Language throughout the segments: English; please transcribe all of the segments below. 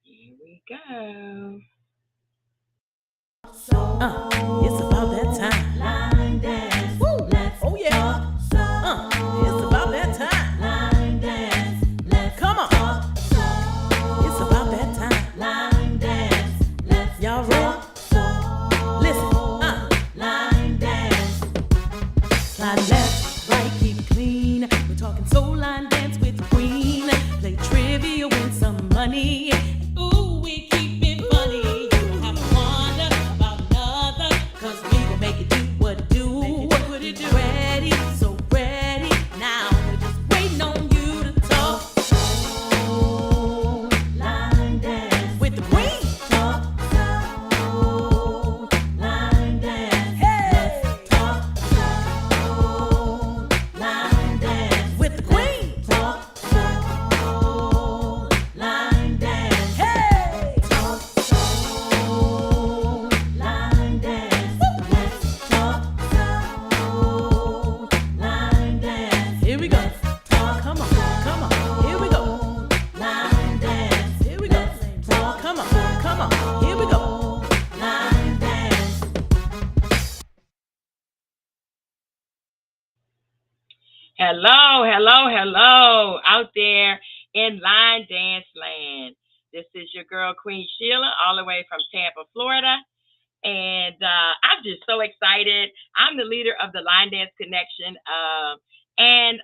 Here we go. It's about that time. Line dance. Woo. Oh yeah. It's about that time. Line dance. Come on. It's about that time. Line dance. Y'all ready? Listen. Line dance. Slide left, right, keep it clean. We're talking soul line dance with the queen. Play trivia, win some money. Ooh, we keep it funny. You don't have to wonder about another, 'cause we gon' make it do what it do. What it do? Ready, so ready. Now we're just waiting on you to talk. Soul line dance with the queen. Talk soul line dance. Hey, talk soul line dance with the queen. Talk soul line dance. Hey, talk soul line dance. Let's talk soul line dance. Here we go. Talk, come on, come on. Here we go. Line dance. Here we go. Talk, come on, come on. Here we go. Line dance. Hello, hello, hello out there in Line Dance Land. This is your girl, Queen Sheila, all the way from Tampa, Florida. And I'm just so excited. I'm the leader of the Line Dance Connection and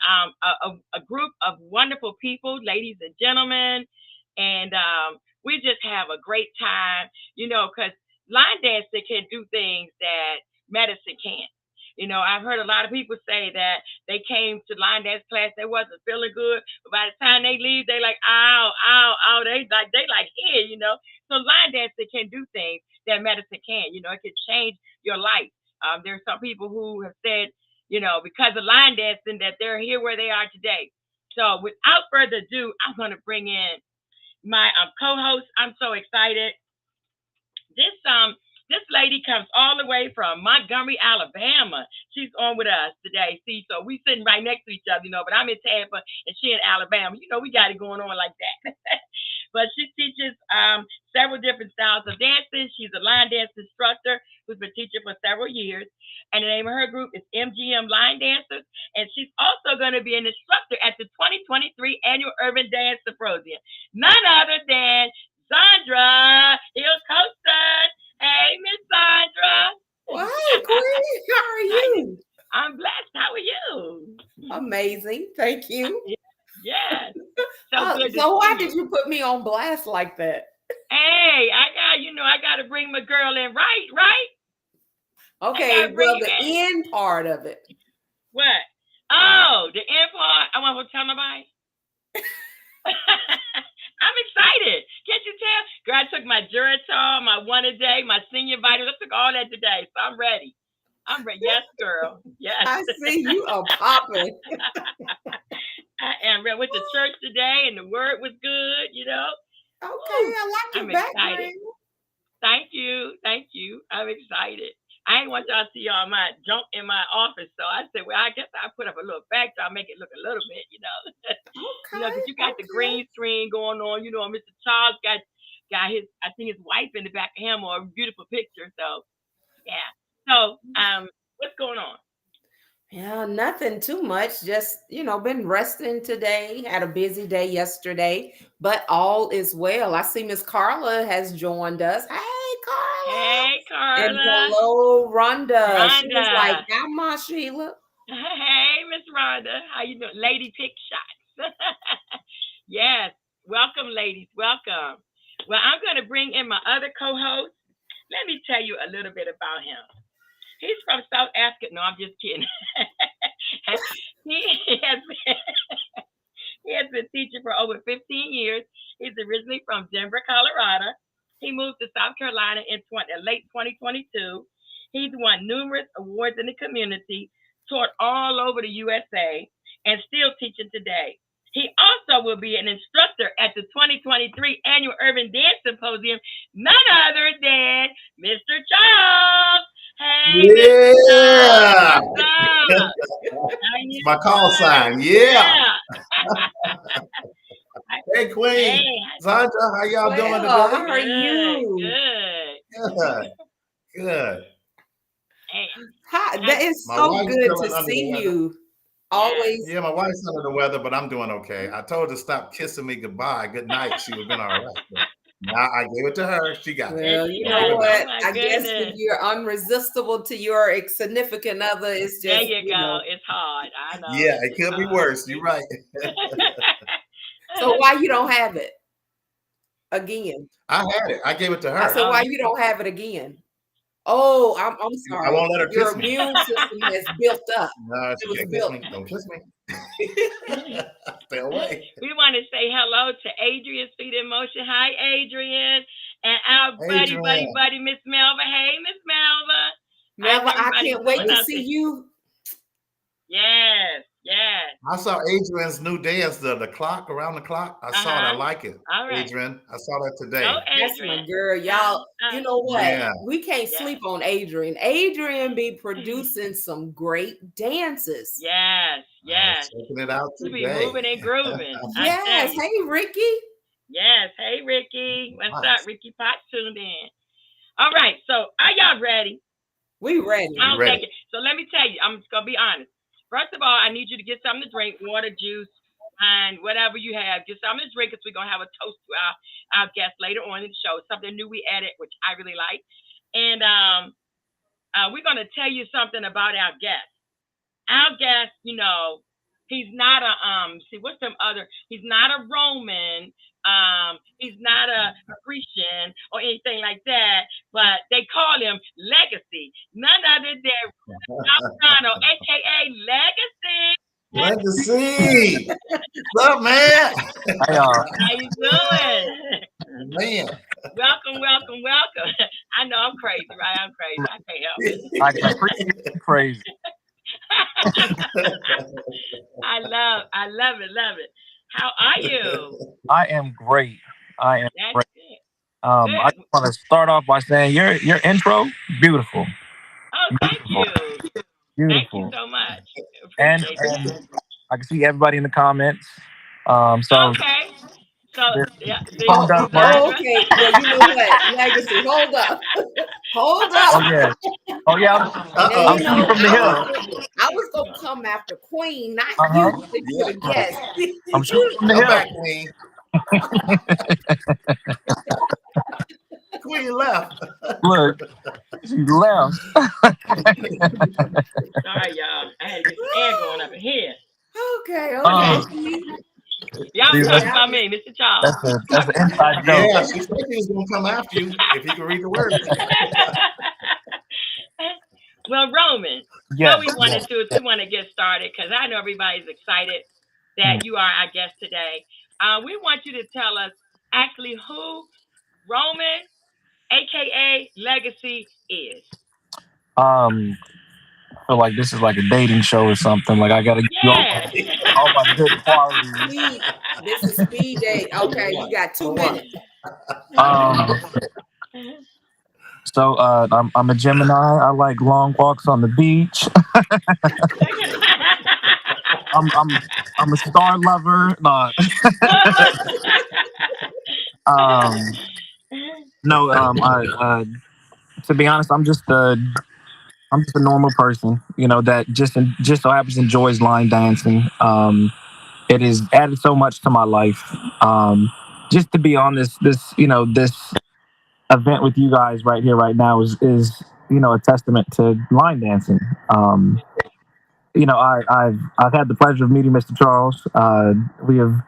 a group of wonderful people, ladies and gentlemen. And we just have a great time, because line dancing can do things that medicine can't. I've heard a lot of people say that they came to line dance class, they wasn't feeling good, but by the time they leave, they like, ow, ow, ow, they like here. So line dancing can do things that medicine can. It can change your life. There's some people who have said, because of line dancing, that they're here where they are today. So without further ado, I'm going to bring in my co-host. I'm so excited. This lady comes all the way from Montgomery, Alabama. She's on with us today. See, so we sitting right next to each other, but I'm in Tampa and she in Alabama. We got it going on like that. But she teaches several different styles of dancing. She's a line dance instructor who's been teaching for several years. And the name of her group is MGM Line Dancers. And she's also going to be an instructor at the 2023 Annual Urban Dance Symposium. None other than Sandra Hill-Coaston. Hey, Miss Sandra. Well, hey, Queen, how are you? I'm blessed. How are you? Amazing. Thank you. Yes. So why did you put me on blast like that? Hey, I got to bring my girl in, right? Okay, well, the end part of it. What? Oh, the end part. I want to tell nobody. I'm excited. Can't you tell? Girl, I took my Geritol, my one a day, my senior vitamin. I took all that today, so I'm ready. Yes, girl. Yes. I see you are popping. I am ready. Went to church today, and the word was good. Okay, I like your background. Excited. Thank you. I'm excited. I ain't want y'all to see all my junk in my office, so I said, well, I guess I'll put up a little backdrop, make it look a little bit, Okay. Because you got the green screen going on. Mr. Charles got his, I think his wife in the back of him, or a beautiful picture. So, yeah. So, what's going on? Yeah, nothing too much. Just, been resting today. Had a busy day yesterday, but all is well. I see Miss Carla has joined us. Hey, Carla. Hey, Carla. And hello, Rhonda. She was like, "How my Sheila?" Hey, Miss Rhonda. How you doing? Lady Pick Shots. Yes. Welcome, ladies. Welcome. Well, I'm going to bring in my other co-host. Let me tell you a little bit about him. He's from South Africa. No, I'm just kidding. He has been teaching for over 15 years. He's originally from Denver, Colorado. He moved to South Carolina in late 2022. He's won numerous awards in the community, taught all over the USA, and still teaching today. He also will be an instructor at the 2023 Annual Urban Dance Symposium, none other than Mr. Charles. Hey, yeah. My call sign. Yeah. Hey, Hey, Queen. Sandra, how y'all doing Well, how today? are good, you? good. Good. Good. Hey, Hi, I, that is My so wife's good to feeling under the see weather. you. yes. Always. Yeah, my wife's under the weather, but I'm doing okay. I told her to stop kissing me goodbye, good night. She would have been all right. But now I gave it to her. She got it. There Well, she you So know got it. good night. Oh what? my I guess when goodness. you're unresistible to your significant other, it's There just, you go. It's hard. I know Yeah, it it's could be hard. worse. You're right. so why you don't have it again? I had it. I gave it to I said, her. Oh, why you. you don't have it again? Oh, I'm I sorry. won't let her Your kiss me. immune system has built up. No, It she was can't kiss built. me. Don't kiss me. Stay away. We want to say hello to Adrian's Feet in Motion. Hi, Adrian. And our Adrian. buddy, Miss Melva. Hey, Miss Melva. How's Melva, I everybody can't wait doing to out see there? you. Yes, yes. I saw Adrian's new dance, the clock around the clock. I saw it. I Uh-huh. like it. All right. Adrian, I saw that Go, today. That's my Adrian. girl. Come Y'all, you on. know what? Yeah. We can't Yes. sleep on Adrian. Adrian be producing some great dances. Yes, I was yes. checking it out You be today. moving and grooving. I tell Yes. you. Hey, Ricky. Yes. Hey, Ricky. What's up? Nice. Ricky Potts tuned in. All right. So, are y'all ready? We ready. We I'll ready. take it. So, let me tell you, I'm just going to be honest. First of all, I need you to get something to drink, water, juice, wine, whatever you have. Get something to drink because we're going to have a toast to our guest later on in the show. Something new we added, which I really like. And we're going to tell you something about our guest. Our guest, he's not a what's some other he's not a Roman, he's not a Grecian or anything like that, but they call him Legacy. None other than Alverado, aka Legacy. Legacy. What's up, man? Hey, How you doing? Man. Welcome, welcome, welcome. I know I'm crazy, right? I'm crazy. I can't help it. I can appreciate you crazy. I love it, love it. How are you? I am great. I am That's great. good. I Good. just want to start off by saying your intro, beautiful, Oh, thank beautiful, you. Thank you beautiful, so much. and Appreciate that. I can see everybody in the comments. So Okay. So the yeah, phone does work. Oh, Sandra. okay. Well, you know what? Legacy. Hold up. Hold Oh up. yeah, oh yeah. Now I'm you Uh-oh. shooting know from the hip. I was gonna come after Queen, not Uh you, huh. since you're Yeah. the guest. I'm shooting from the Come hip. back, Queen. Queen left. Look, she left. Sorry, y'all. I had to get some air going up in here. Okay, Okay. okay. Uh, Y'all see, talking about me, Mr. Charles. that's an inside joke. Yeah, she said she was going to come after you if he could read the words. Well, Roman, what Yes, we want to yes. do is we want to get started because I know everybody's excited Mm. that you are our guest today. We want you to tell us actually who Roman, aka Legacy, is. Um, I feel like this is like a dating show or something. Like I gotta give you Yeah. all my good qualities. Speed. This is speed date. Okay, you got 2 minutes. Um, so I'm a Gemini. I like long walks on the beach. I'm I'm a star lover. No, um, no. To be honest, I'm just a normal person. You know that just so happens enjoys line dancing. It has added so much to my life. Just to be on this event with you guys right here right now is a testament to line dancing. I've had the pleasure of meeting Mr. Charles. We have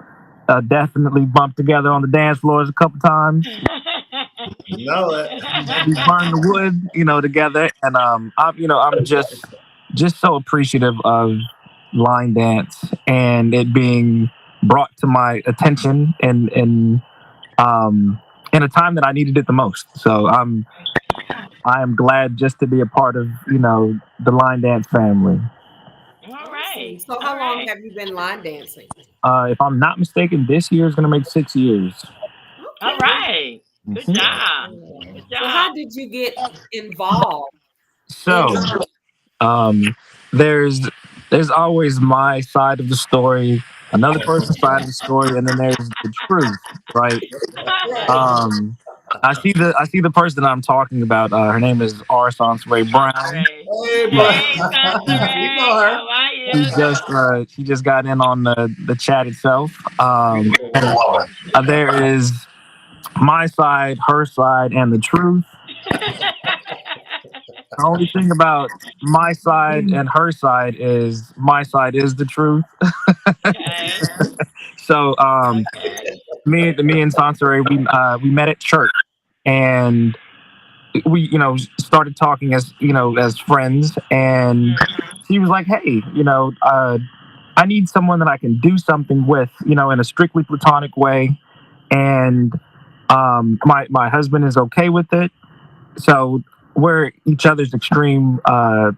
definitely bumped together on the dance floors a couple times. You know it. We burned the wood, together, and I'm just so appreciative of line dance and it being brought to my attention in a time that I needed it the most. So I am glad just to be a part of the line dance family. All right. Awesome. So All how long right. have you been line dancing? If I'm not mistaken, this year is going to make 6 years. All Okay. right. Good Mhm. job. Good So job. how did you get involved in So um, there's there's always my side of the story. another person's side of the story, and then there's the truth, right? Um, I see the person that I'm talking about. Her name is R. Ray Brown. Sansaray. Hey, bro. Hey, We Sansaray. know her. How are you? She just got in on the chat itself. Beautiful And, woman. there is my side, her side, and the truth. The only thing about my side and her side is my side is the truth. Okay. So Okay. me and Sansaray, we met at church, and we started talking as as friends, and she was like, hey, I need someone that I can do something with, in a strictly platonic way, and my husband is okay with it, so we're each other's extreme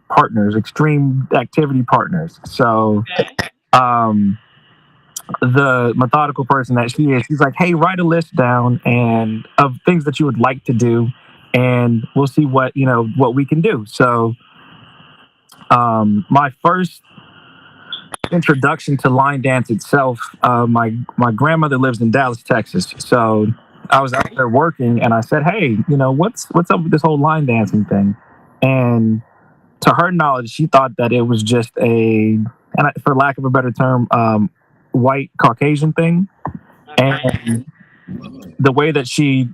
partners, extreme activity partners. So Okay. um, the methodical person that she is, she's like, hey, write a list down and of things that you would like to do, and we'll see what what we can do. So my first introduction to line dance itself, my grandmother lives in Dallas, Texas. So I was out there working, and I said, hey, what's up with this whole line dancing thing? And to her knowledge, she thought that it was just for lack of a better term, white Caucasian thing. Okay. And the way that she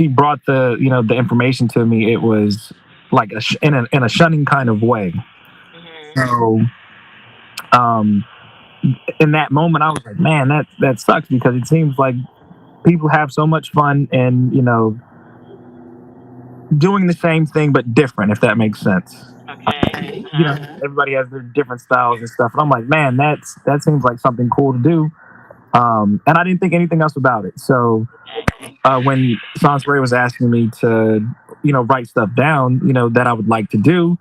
brought the information to me, it was like in a shunning kind of way. Mhm. So um, in that moment, I was like, man, that sucks, because it seems like people have so much fun and doing the same thing but different, if that makes sense. Okay. You know, everybody has their different styles and stuff, and I'm like, man, that seems like something cool to do. And I didn't think anything else about it. So Okay. when Sansaray was asking me to, write stuff down, that I would like to do,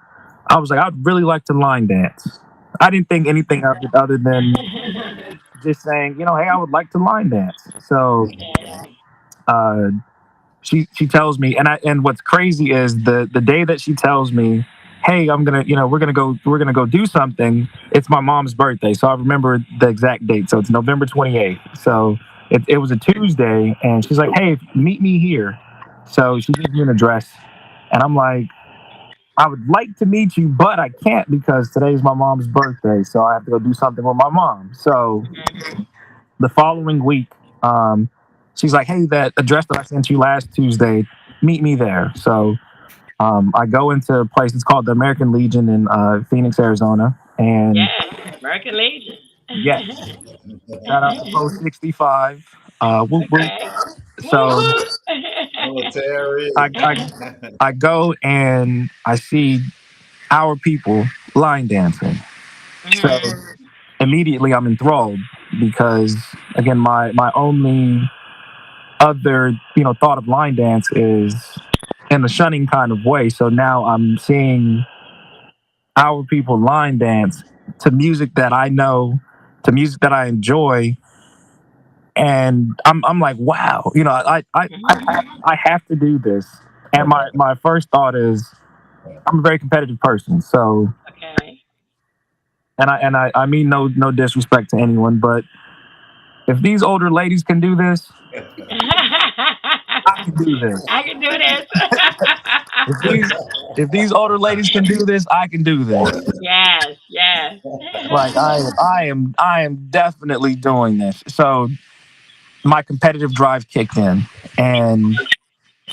I was like, I'd really like to line dance. I didn't think anything of it other than just saying, hey, I would like to line dance. So Okay. uh, she tells me, and what's crazy is the day that she tells me, hey, I'm gonna, we're gonna go do something. It's my mom's birthday, so I remember the exact date. So it's November 28th. So it was a Tuesday, and she's like, hey, meet me here. So she gives me an address, and I'm like, I would like to meet you, but I can't because today's my mom's birthday, so I have to go do something with my mom. So the following week, um, she's like, "Hey, that address that I sent you last Tuesday, meet me there." So I go into a place. It's called the American Legion in Phoenix, Arizona, and Yes. American Legion. yes, shout out to Post 65. Whoop, whoop. Okay. Woo So woo. Military. I, I I go and I see our people line dancing. So Mhm. immediately I'm enthralled because again my only other thought of line dance is in the shunning kind of way. So now I'm seeing our people line dance to music that I know, to music that I enjoy, and I'm like, wow, I have to do this. And my first thought is I'm a very competitive person, so Okay. I mean no disrespect to anyone, but if these older ladies can do this, I can do this. I can do this. If these if these older ladies can do this, I can do this. Yes, yes. Like I am definitely doing this. So my competitive drive kicked in, and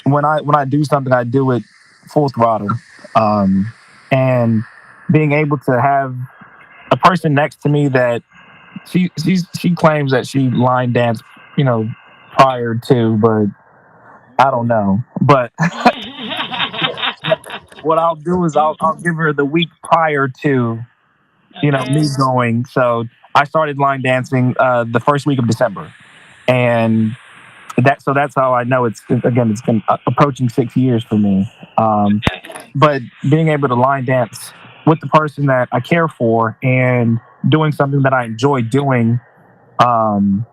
when I do something, I do it full throttle. Um, and being able to have a person next to me that she claims that she line danced, you know, prior to, but I don't know. But what I'll do is I'll give her the week prior to me Okay. going. So I started line dancing the first week of December, and that's how I know it's been approaching 6 years for me. Okay. But being able to line dance with the person that I care for and doing something that I enjoy doing, um,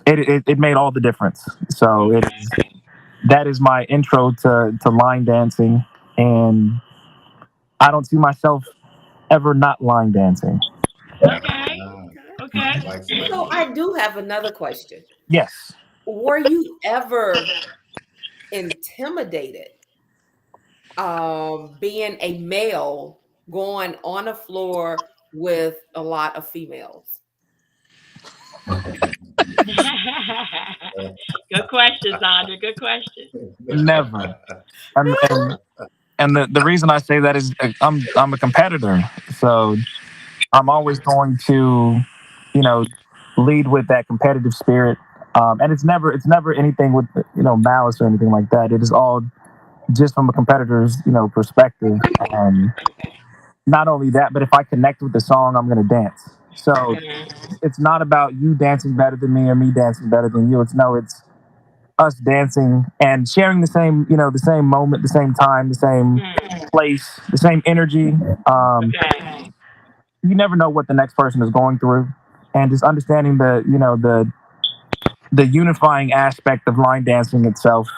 it made all the difference. So that is my intro to line dancing, and I don't see myself ever not line dancing. Okay. Ah, Okay. Like So I do have another question. Yes. Were you ever intimidated being a male going on a floor with a lot of females? Good question, Sandra. Good question. Never. And the reason I say that is I'm a competitor, so I'm always going to, you know, lead with that competitive spirit. And it's never anything with malice or anything like that. It is all just from a competitor's perspective. Not only that, but if I connect with the song, I'm gonna dance. So Mhm. it's not about you dancing better than me or me dancing better than you. It's us dancing and sharing the same moment, the same time, the same Hmm. place, the same energy. Um, Okay. you never know what the next person is going through, and just understanding the unifying aspect of line dancing itself.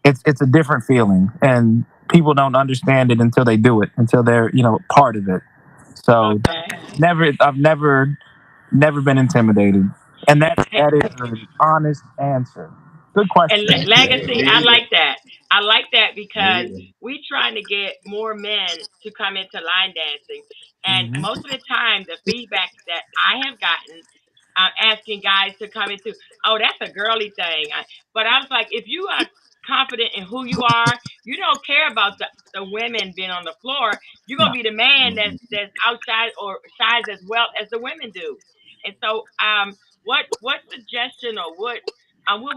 It's a different feeling, and people don't understand it until they do it, until they're part of it. So Okay. I've never been intimidated, and that is an honest answer. Good And question. legacy, Me I either. like that. I like that Me because either. we trying to get more men to come into line dancing, and Mhm. most of the time, the feedback that I have gotten, I'm asking guys to come into, oh, that's a girly thing. But I was like, if you are confident in who you are, you don't care about the women being on the floor. You're gonna No. be the man Mhm. that's outside or shines as well as the women do. And so, what suggestion or what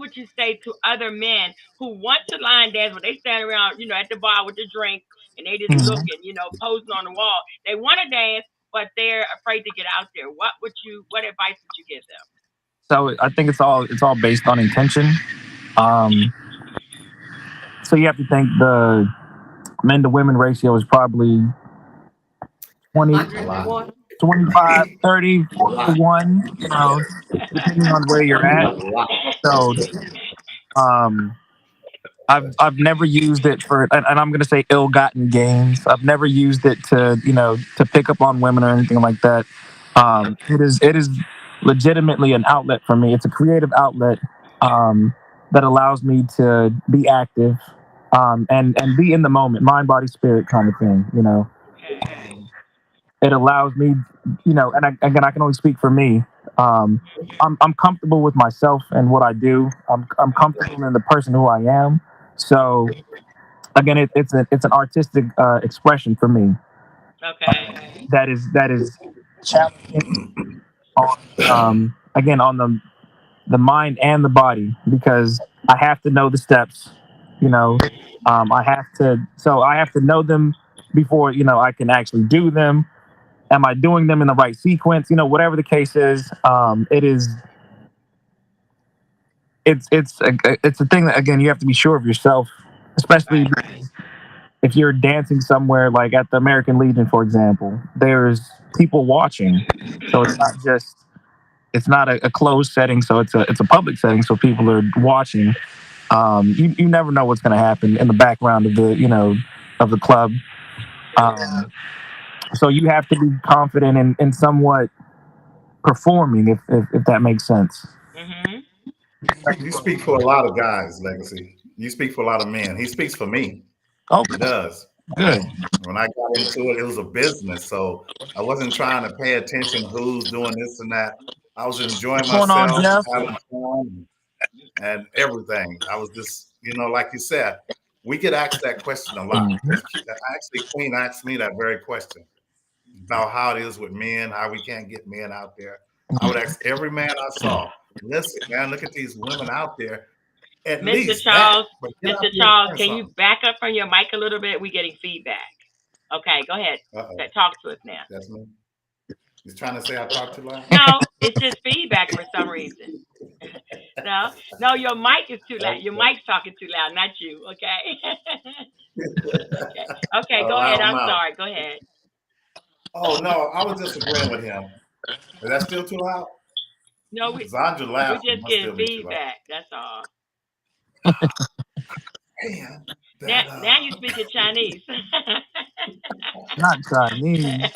would you say to other men who want to line dance, but they stand around, at the bar with the drink and they just Mhm. looking, posing on the wall. They want to dance, but they're afraid to get out there. What advice would you give them? So I think it's all based on intention. Um, so you have to think the men to women ratio is probably 20, A 100 to lot. 1. 25, 30, A 40 to lot. 1, depending on where you're A at. lot. So um, I've never used it for, and I'm going to say ill-gotten gains. I've never used it to pick up on women or anything like that. It is legitimately an outlet for me. It's a creative outlet that allows me to be active and be in the moment, mind, body, spirit kind of thing. Okay. It allows me, and again, I can only speak for me. Um, I'm comfortable with myself and what I do. I'm comfortable in the person who I am. So again, it's an artistic expression for me. Okay. That is challenging on again on the mind and the body because I have to know the steps. You know, I have to know them before I can actually do them. Am I doing them in the right sequence? Whatever the case is, it's a thing that again you have to be sure of yourself, especially Right. if you're dancing somewhere like at the American Legion, for example. There's people watching, so it's not a closed setting, so it's a public setting, so people are watching. You never know what's going to happen in the background of the club. Um, so you have to be confident in somewhat performing, if that makes sense. Mhm. You speak for a lot of guys, Legacy. You speak for a lot of men. He speaks for me. Oh, He does. good. When I got into it, it was a business. So I wasn't trying to pay attention who's doing this and that. I was enjoying What's going on, myself, Jeff? having fun and everything. I was just, like you said, we get asked that question a lot. Mhm. Because actually, Queen asked me that very question about how it is with men, how we can't get men out there. I would ask every man I saw, listen, man, look at these women out there. At Mr. least that. Charles, But get out Mr. there and Charles, learn can you something. back up from your mic a little bit? We're getting feedback. Okay, go ahead. Uh-oh, Talk to us now. that's me. He's trying to say I talk too loud. No, it's just feedback for some reason. No, no, your mic is too loud. Your Okay. mic's talking too loud, not you. Okay. Okay. Okay. Go ahead. Loud I'm mouth. sorry. Go ahead. Oh no, I was just agreeing with him. Is that still too loud? No, Zandra we're laughing just must getting still be too loud. feedback. That's all. Man, Now, that now you speaking Chinese. Not Chinese.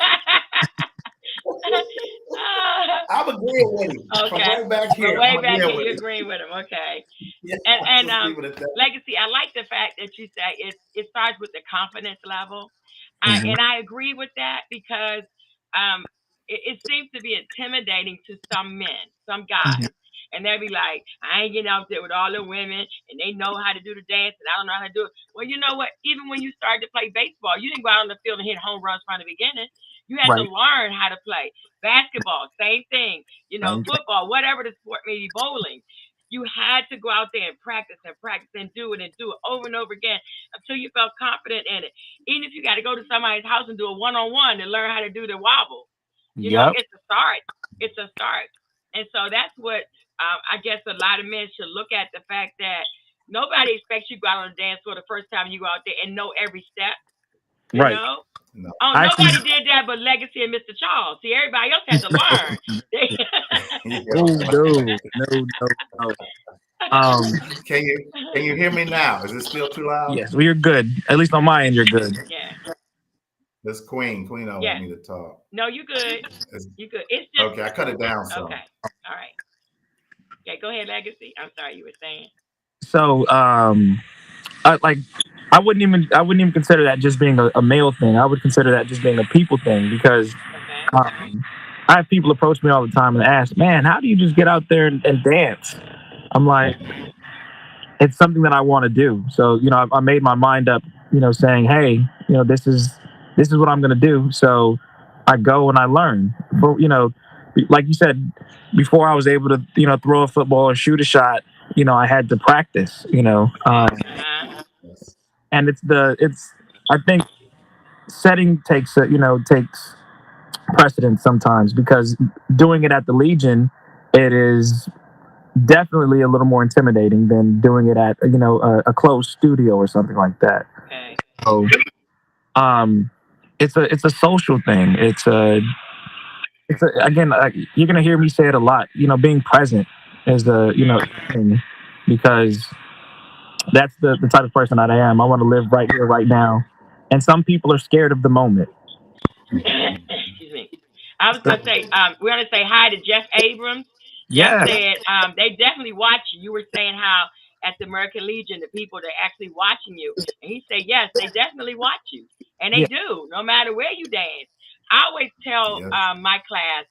agreeing with him. From Okay. way back From here, I'm way back agreeing here, with you're him. agreeing with him. Okay. Yeah, And just leave it at that. Legacy, I like the fact that you say it starts with the confidence level. Mhm. And I agree with that because um, it seems to be intimidating to some men, some Mhm. guys. And they'll be like, I ain't getting out there with all the women and they know how to do the dance and I don't know how to do it. Well, you know what? Even when you started to play baseball, you didn't go out on the field and hit home runs from the beginning. You had to Right. learn how to play. Basketball, same thing. Same thing. Football, whatever the sport may be, bowling. You had to go out there and practice and do it over and over again until you felt confident in it. Even if you got to go to somebody's house and do a one on one and learn how to do the wobble, Yep. it's a start. It's a start. And so that's what I guess a lot of men should look at the fact that nobody expects you to go out on the dance floor the first time you go out there and know every step, you Right. know? No. Oh, I actually. nobody did that but Legacy and Mr. Charles. See, everybody else had to learn. Oh Yeah. no, no, no, no. Um. Can you hear me now? Is it still too loud? Yes, well, you're good. At least on my end, you're good. Yeah. This Queen. Queen don't want Yeah. me to talk. No, you good. It's, You good. It's just okay, I cut it down some. okay. All right. Okay, go ahead, Legacy. I'm sorry you were saying. So, like, I wouldn't even consider that just being a male thing. I would consider that just being a people thing because Okay. I have people approach me all the time and ask, "Man, how do you just get out there and dance?" I'm like, it's something that I want to do. So, I made my mind up, saying, "Hey, this is what I'm going to do." So, I go and I learn. But, like you said, before I was able to, throw a football or shoot a shot, I had to practice. Okay. Uh-huh. Yes. And it's I think setting takes precedence sometimes because doing it at the Legion, it is definitely a little more intimidating than doing it at a closed studio or something like that. Okay. So um, it's a social thing. Again, you're gonna hear me say it a lot. Being present is the thing because that's the type of person that I am. I want to live right here, right now. And some people are scared of the moment. Excuse me. I was gonna say, we're gonna say hi to Jeff Abrams. Jeff Yeah, said they definitely watch you. You were saying how at the American Legion the people are actually watching you, and he said yes, they definitely watch you, and they yeah. do, no matter where you dance. I always tell Yes. my class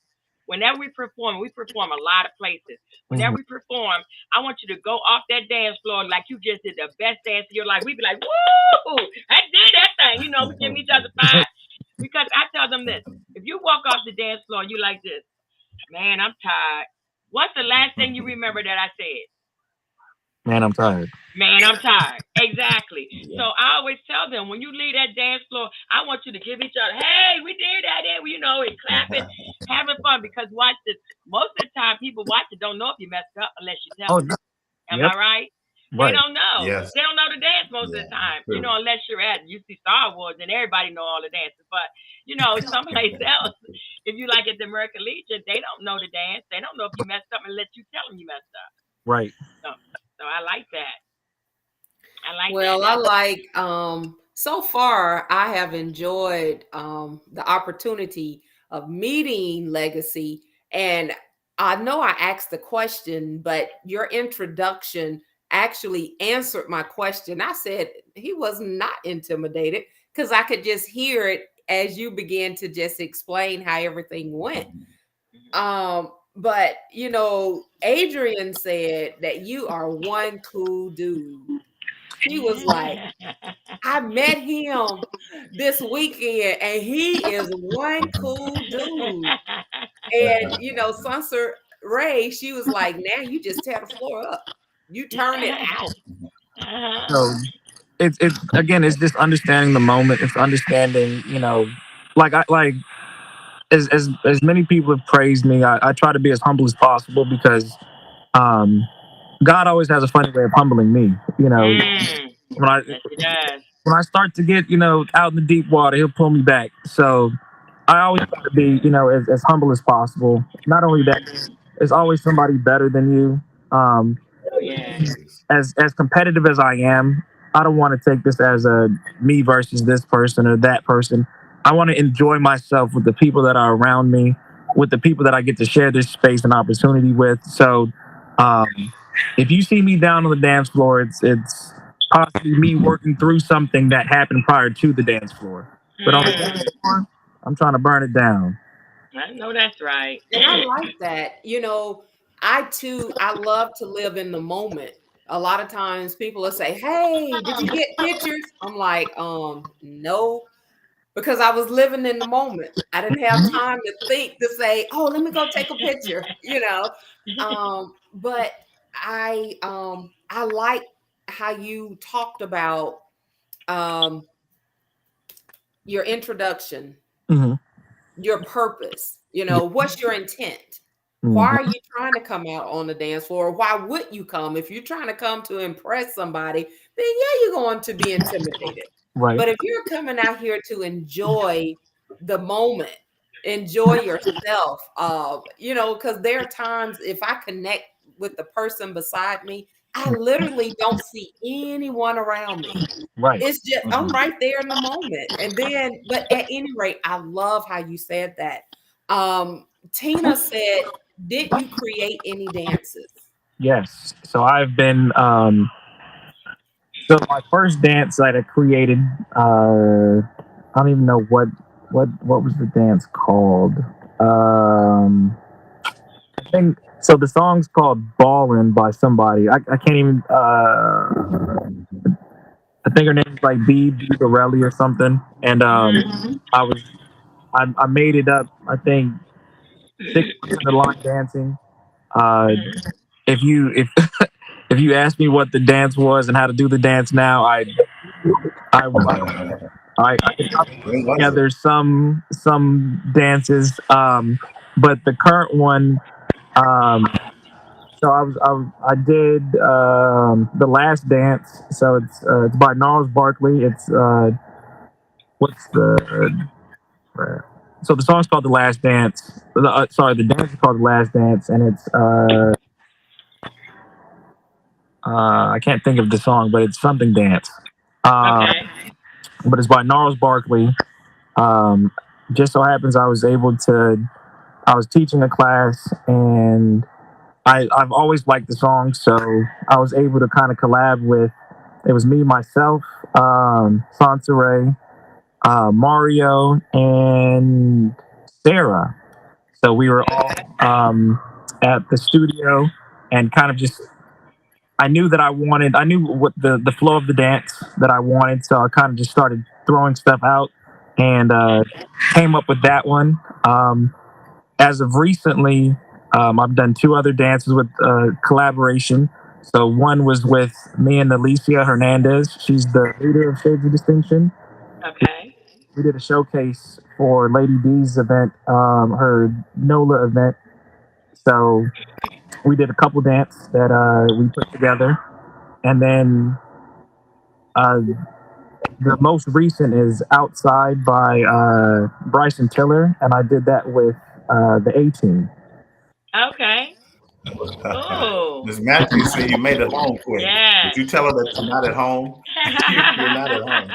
whenever we perform a lot of places. Whenever Mhm. we perform, I want you to go off that dance floor like you just did the best dance of your life. We'd be like, "Woo! I did that thing!" We give each other five because I tell them this: if you walk off the dance floor and you like this, man, I'm tired. What's the last thing you remember that I said? Man, I'm tired. Man, I'm tired. Exactly. Yeah. So I always tell them when you leave that dance floor, I want you to give each other, hey, we did that, and clapping, having fun. Because watch this. Most of the time, people watch it don't know if you messed up unless you tell Oh, them. no. Am Yep. I right? They Right. don't know. Yes. They don't know the dance most of Yeah. the time. True. Unless you're at UC Star Wars and everybody know all the dances. But someplace else, if you like at the American Legion, they don't know the dance. They don't know if you messed up unless you tell them you messed up. Right. So, so I like that. I like that. Well, I like so far I have enjoyed the opportunity of meeting Legacy, and I know I asked the question, but your introduction actually answered my question. I said he was not intimidated because I could just hear it as you began to just explain how everything went. But Adrian said that you are one cool dude. He was like, I met him this weekend and he is one cool dude. And Sunset Ray, she was like, now you just tear the floor up. You turn it out. So it's again, it's just understanding the moment. It's understanding, like as many people have praised me. I try to be as humble as possible because um, God always has a funny way of humbling me. When I Yes, he does. when I start to get out in the deep water, He'll pull me back. So I always try to be as humble as possible. Not only that, there's always somebody better than you. Um, Oh yeah. Always. as competitive as I am, I don't want to take this as a me versus this person or that person. I want to enjoy myself with the people that are around me with the people that I get to share this space and opportunity with. So, um, if you see me down on the dance floor, it's possibly me working through something that happened prior to the dance floor. But on the dance Mm, floor, I'm trying to burn it down. I know that's right. And I like that. I too, I love to live in the moment. A lot of times people will say, "Hey, did you get pictures?" I'm like, no, because I was living in the moment. I didn't have time to think to say, "Oh, let me go take a picture." But I like how you talked about um your introduction, Hmm. your purpose. Yeah. What's your intent? Why are Hmm. you trying to come out on the dance floor? Why would you come? If you're trying to come to impress somebody, then yeah, you're going to be intimidated. Right. But if you're coming out here to enjoy the moment, enjoy yourself, because there are times if I connect with the person beside me, I literally don't see anyone around me. Right. It's just I'm Mhm. right there in the moment. And then, but at any rate, I love how you said that. Tina said, didn't you create any dances? Yes. So I've been. So my first dance that I created. I don't even know what was the dance called. I think so. The song's called "Ballin'" by somebody. I can't even. I think her name's like B Borelli or something. And Mhm. I was I made it up. I think 6 months into line dancing. Uh, Mhm. if you if if you ask me what the dance was and how to do the dance now, I I could probably put When was it? together some dances. But the current one. Um, so I did the last dance. So it's by Gnarls Barkley. It's what's the so the song's called "The Last Dance." Sorry, the dance is called "The Last Dance," and it's I can't think of the song, but it's something dance. Uh, Okay. but it's by Gnarls Barkley. Um, just so happens I was teaching a class, and I've always liked the song, so I was able to kind of collab with. It was me, myself, Sansaray, Mario, and Sarah. So we were all at the studio and kind of just. I knew what the flow of the dance that I wanted, so I kind of just started throwing stuff out and came up with that one. As of recently, I've done two other dances with collaboration. So one was with me and Alicia Hernandez. She's the leader of Shades of Distinction. Okay. We did a showcase for Lady D's event, her NOLA event. So we did a couple dance that we put together, and then uh, the most recent is "Outside" by Bryson Tiller, and I did that with the A Team. Okay. Cool. Miss Matthews said you made it home quick. Did Yes. you tell her that you're not at home? You're not at home.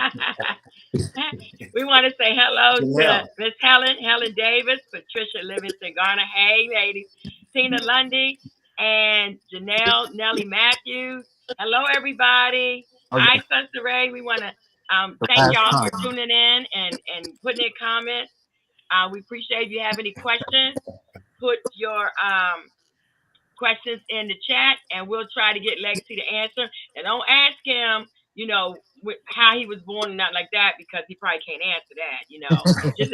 We want to say hello to Janelle. Miss Helen Davis, Patricia Livingston Garner. Hey, ladies. Tina Lundy and Janelle Nellie Matthews. Hello, everybody. Oh Hi, yeah, Sister Ray. We want to the thank last y'all for time. tuning in and putting in comments. We appreciate if you have any questions. Put your questions in the chat, and we'll try to get Legacy to answer. And don't ask him, how he was born and not like that, because he probably can't answer that. Just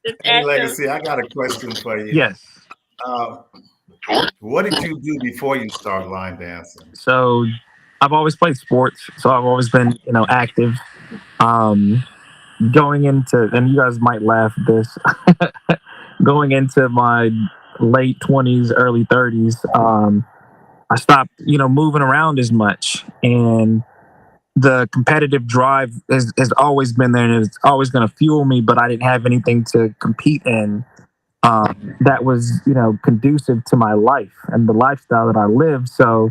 just Hey, ask him. Legacy, I got a question for you. Yes. Uh, what did you do before you start line dancing? So I've always played sports, so I've always been active. Um, Going into, and you guys might laugh at this, going into my late 20s, early 30s, I stopped moving around as much, and the competitive drive has always been there, and it's always going to fuel me. But I didn't have anything to compete in that was conducive to my life and the lifestyle that I live. So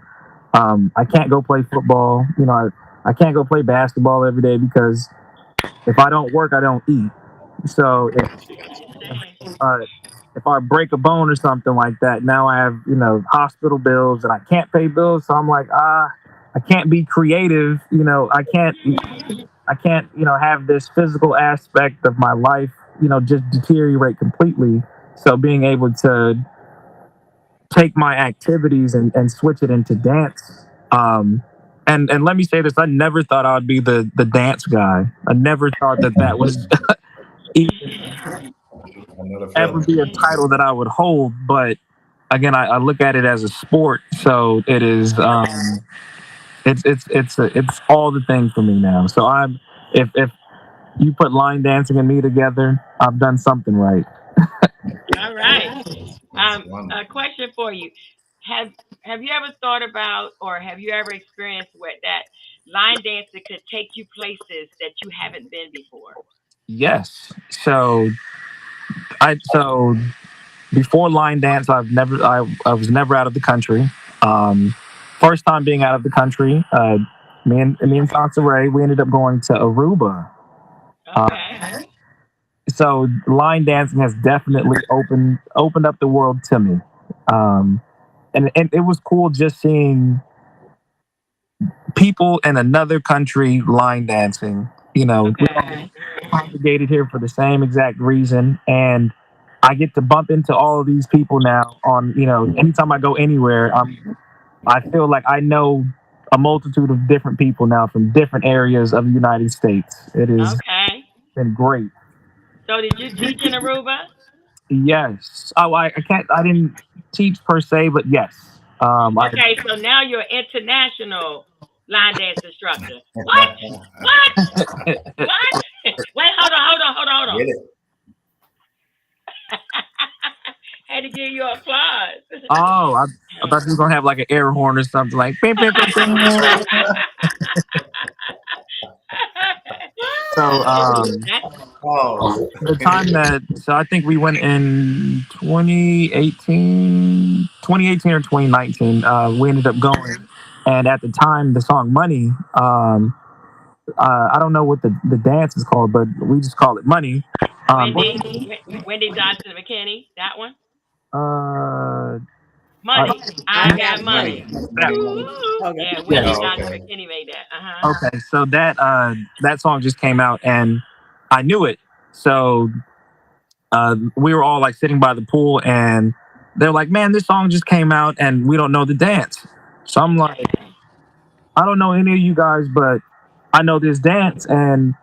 I can't go play football. I can't go play basketball every day because if I don't work, I don't eat. So I understand. uh, if I break a bone or something like that, now I have hospital bills and I can't pay bills. So I'm like, I can't be creative. I can't have this physical aspect of my life just deteriorate completely. So being able to take my activities and switch it into dance. And let me say this: I never thought I'd be the dance guy. I never thought that was even Another ever feeling. be a title that I would hold. But again, I look at it as a sport, so it is. It's all the thing for me now. So if you put line dancing and me together, I've done something right. All right. It's wonderful. A question for you: Have Have you ever thought about, or have you ever experienced what that line dancing could take you places that you haven't been before? Yes. So before line dance, I was never out of the country. Um, First time being out of the country, me and Sansa Ray, we ended up going to Aruba. Uh, Okay. so line dancing has definitely opened up the world to me. Um, and it was cool just seeing people in another country line dancing. We all Okay. congregated here for the same exact reason, and I get to bump into all of these people now. On anytime I go anywhere, I feel like I know a multitude of different people now from different areas of the United States. It has Okay. been great. So did you teach in Aruba? Yes. Oh, I can't. I didn't teach per se, but yes. I Okay, so now you're an international line dance instructor. What? What? What? Wait, hold on. Get it. Had to give you applause. Oh, I thought you were gonna have like an air horn or something like. Bing, bing, bing, bing. So Pause. the time that I think we went in 2018 or 2019. We ended up going, and at the time the song "Money." I don't know what the dance is called, but we just call it "Money." Um, Wendy Johnson McKinney, that one. uh, I, Money. I I got got Money. money. money. that Ooh. one. Okay. Yeah, Yeah. Wendy Oh, Johnson okay. McKinney made that. Uh huh. Okay. So that song just came out, and I knew it. So we were all like sitting by the pool, and they're like, "Man, this song just came out, and we don't know the dance." So I'm like, Okay. "I don't know any of you guys, but I know this dance." And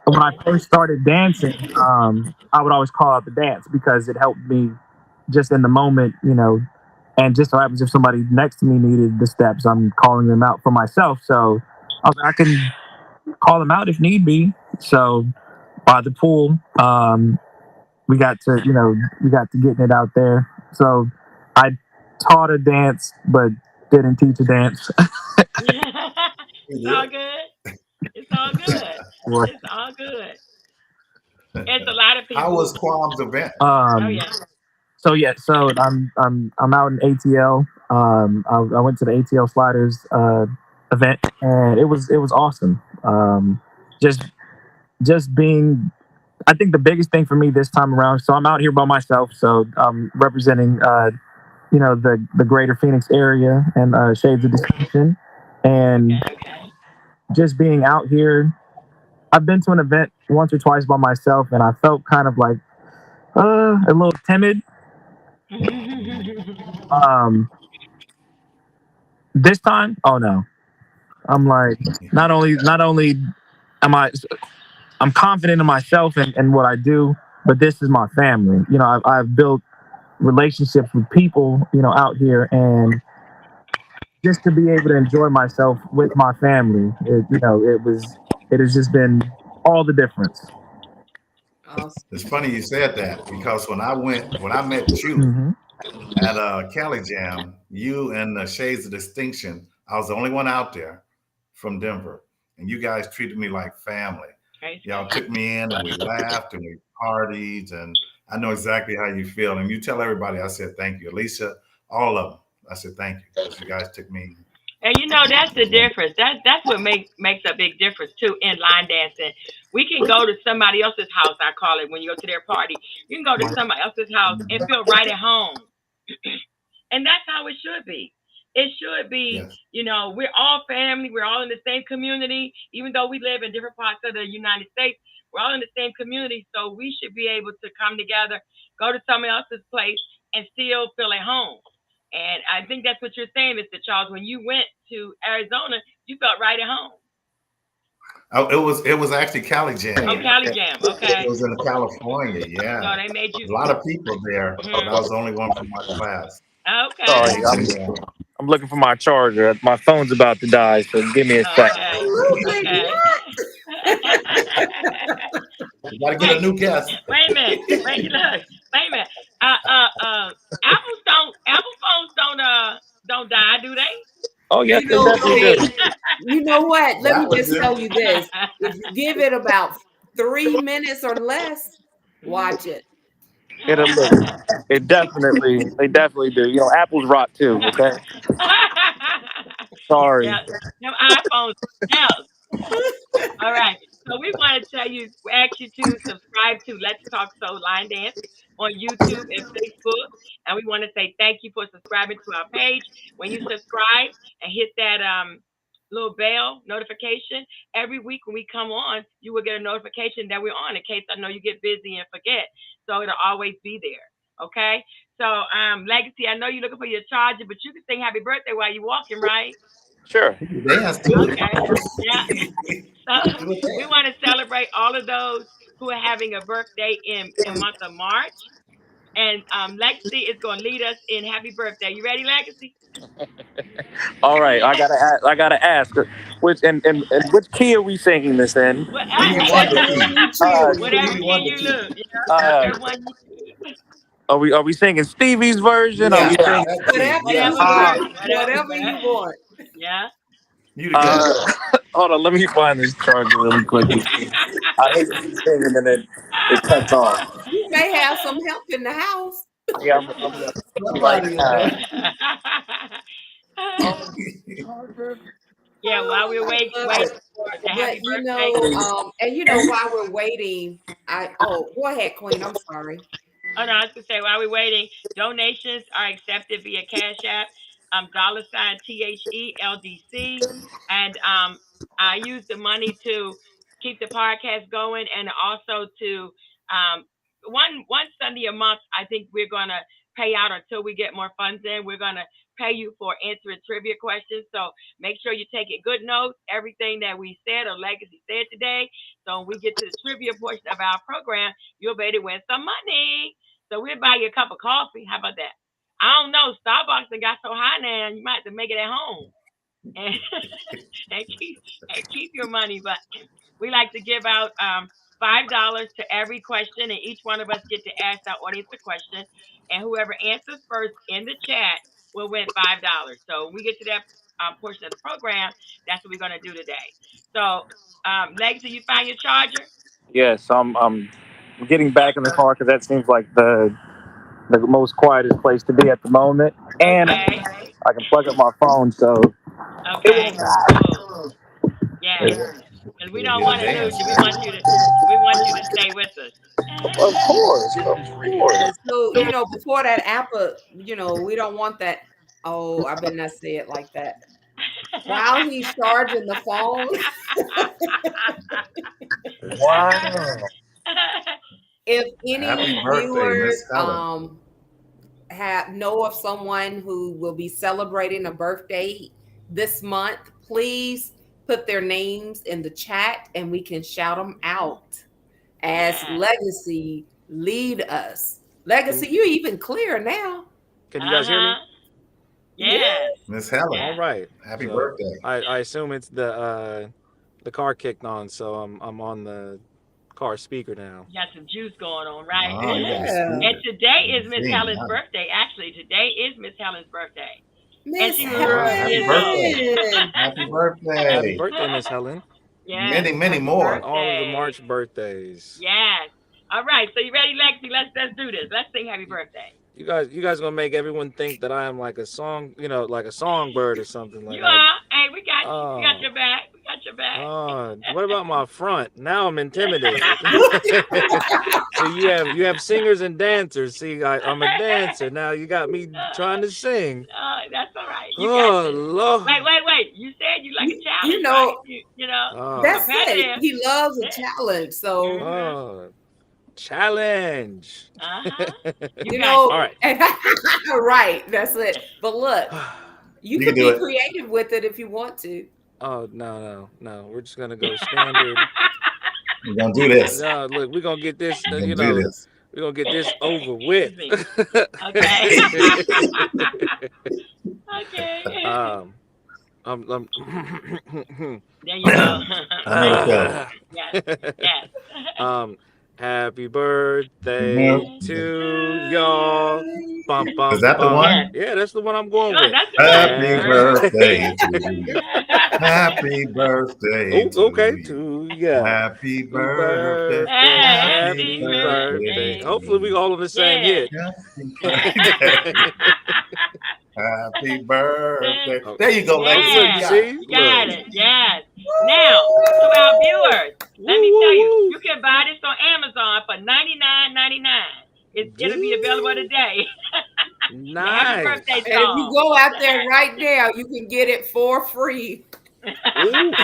when I first started dancing, I would always call out the dance because it helped me just in the moment. And just so happens if somebody next to me needed the steps, I'm calling them out for myself. So I can call them out if need be. So by the pool, we got to getting it out there. So I taught a dance, but didn't teach a dance. It's all You good. It's all good. Right. It's all good. did. It's a lot of How people. was Quam's event? Oh um, yeah. so yeah, so I'm out in ATL. I went to the ATL Sliders event, and it was awesome. Just just being, I think the biggest thing for me this time around. So I'm out here by myself. So I'm representing the greater Phoenix area and Shades of Distinction, and Okay. just being out here. I've been to an event once or twice by myself, and I felt kind of like a little timid. Um, this time, oh no, I'm like not only am I'm confident in myself and what I do, but this is my family. I've built relationships with people out here, and just to be able to enjoy myself with my family, it has just been all the difference. Awesome. It's funny you said that because when I met you Hmm. at Cali Jam, you and the Shades of Distinction, I was the only one out there from Denver, and you guys treated me like family. Praise Y'all God. took me in and we laughed and we partied, and I know exactly how you feel. And you tell everybody, I said thank you, Alicia, all of them. I said thank you because you guys took me in. And you know that's It the was wonderful. difference. That's what makes a big difference too in line dancing. We can go to somebody else's house. I call it when you go to their party. You can go to somebody else's house and feel right at home. And that's how it should be. It should be, Yes. we're all family. We're all in the same community. Even though we live in different parts of the United States, we're all in the same community. So we should be able to come together, go to someone else's place, and still feel at home. And I think that's what you're saying, Mr. Charles. When you went to Arizona, you felt right at home. Oh, it was actually Cali Oh, Jam. Cali Jam. It Okay. was in California. So Yeah, they made you. a lot of people there, but I Mhm. was the only one from my class. Okay. Sorry, I'm looking for my charger. My phone's about to die, so give me a sec. Okay. Absolutely Okay. You got to get a Wait, new guest. wait a minute. Wait a minute. Apple phones don't die, do they? Oh yes, You they know, definitely do. you know what? Let That me was just tell it. you this. If you give it about 3 minutes or less, watch it. It'll look. They definitely do. Apple's rock too. Okay, Yeah, sorry. them iPhones. Hell, all right. So we want to tell you, ask you to subscribe to Let's Talk Soul Line Dance on YouTube and Facebook. And we want to say thank you for subscribing to our page. When you subscribe and hit that little bell notification, every week when we come on, you will get a notification that we're on in case I know you get busy and forget. So it'll always be there. Okay? So, Legacy, I know you're looking for your charger, but you can sing happy birthday while you're walking, right? Sure. Dance too. Okay. Yeah. So Do a we dance. want to celebrate all of those who are having a birthday in month of March. And Legacy is going to lead us in happy birthday. You ready, Legacy? All right. I gotta ask. Which which key are we singing this in? Well, Stevie Whichever Wonder one key. you Uh, choose. whatever Stevie key Wonder you key. look, uh, whichever one you are we singing Stevie's version? Are Yeah, we singing? that key. Whatever Yes, you whatever Uh, works, want. whatever. Whatever you want. Yeah. you the guest. uh, hold on. Let me find this charger really quickly. I hate to keep singing and then it cuts off. You may have some help in the house. Yeah, I'm gonna right Somebody in now. there. Oh, charger. Yeah. While we're Oh, I love waiting it. for the But happy birthday. and while we're waiting, go ahead, Queen. I'm sorry. Oh no, I was gonna say while we're waiting, donations are accepted via Cash App, $ THELDC, and I use the money to keep the podcast going, and also to one Sunday a month. I think we're gonna pay out until we get more funds in. We're gonna pay you for answering trivia questions. So make sure you're taking good notes, everything that we said or Legacy said today. So when we get to the trivia portion of our program, you'll be able to win some money. So we'll buy you a cup of coffee. How about that? I don't know. Starbucks done got so high now, you might have to make it at home and and keep your money. But we like to give out $5 to every question, and each one of us get to ask our audience a question, and whoever answers first in the chat will win $5. So when we get to that portion of the program, that's what we're gonna do today. So, Legacy, you find your charger? Yes, I'm getting back in the car because that seems like the most quietest place to be at the moment, and Okay. I can plug up my phone, so it Okay. won't die. Cool. Yes. Because we don't Get a want to lose dance. you. We want you to stay with us. Of course, of course. And so, before that apple, we don't want that. Oh, I better not say it like that. While he's charging the phone, Wow. if any Happy birthday, viewers Miss Helen. have know of someone who will be celebrating a birthday this month, please put their names in the chat and we can shout them out as Yeah. Legacy lead us. Legacy, you even clear now. Can you guys hear me? Uh-huh. Yeah. Yes. Miss Helen. All Yeah. right. Happy So birthday. I assume it's the car kicked on, so I'm on the car speaker now. You got some juice going on, right? Oh, you got a Yeah. And speaker. today is Miss Zing, Helen's huh? birthday. Actually, today is Miss Helen's birthday. And Miss she's Oh, 30 happy years old. birthday. Helen. Happy Happy birthday. birthday, Miss Helen, Yes. Many, many Happy and more. all of the birthday. March birthdays. Yes. All right. So you ready, Lexi? Let's do this. Let's sing happy birthday. You guys gonna make everyone think that I am like a song, like a songbird or something. You Like I, are. Hey, we got you. We got oh, your back. We got your back. oh, What about my front? Now I'm intimidated. So you have singers and dancers. See, I'm a dancer. Now you got me trying to sing. That's all right. You got Oh this. Lord. Wait. You said you like a You challenge, right? know, You know, Oh, that's it. competitive. He loves a Yeah. challenge. So, Mhm. oh, challenge. Uh-huh. You you got know, All this. right. right, that's it. But look, you You can can do be it. creative with it if you want to. Oh no. We're just gonna go standard. We're gonna do this. No, look, we're gonna get this. We're gonna do this. We're gonna get this over with. Excuse me. Okay. Okay. um, um, There you go. I know the feeling. Yes. Yes. um, happy birthday Birthday to to y'all. you. Bum Is bum that the bum. Yes. one? Yeah, that's the one I'm going Oh, with. that's the one. Happy Happy birthday to you. Happy birthday Oh, okay, to you. to ya. Happy Happy birthday. birthday. Happy Happy Happy birthday birthday. birthday. to Hopefully we you. all on the same Yeah. hit. Happy birthday. Happy birthday. Oh, There you go, Legacy. look, You Yes. got it. see? You got Look. it. Yes. Now, to our viewers, let Woo, me tell you, woo, you can buy this on Amazon for $99.99. It'll be available woo. today. The happy birthday Nice. And if you song. go out there right now, you can get it for free. Ooh,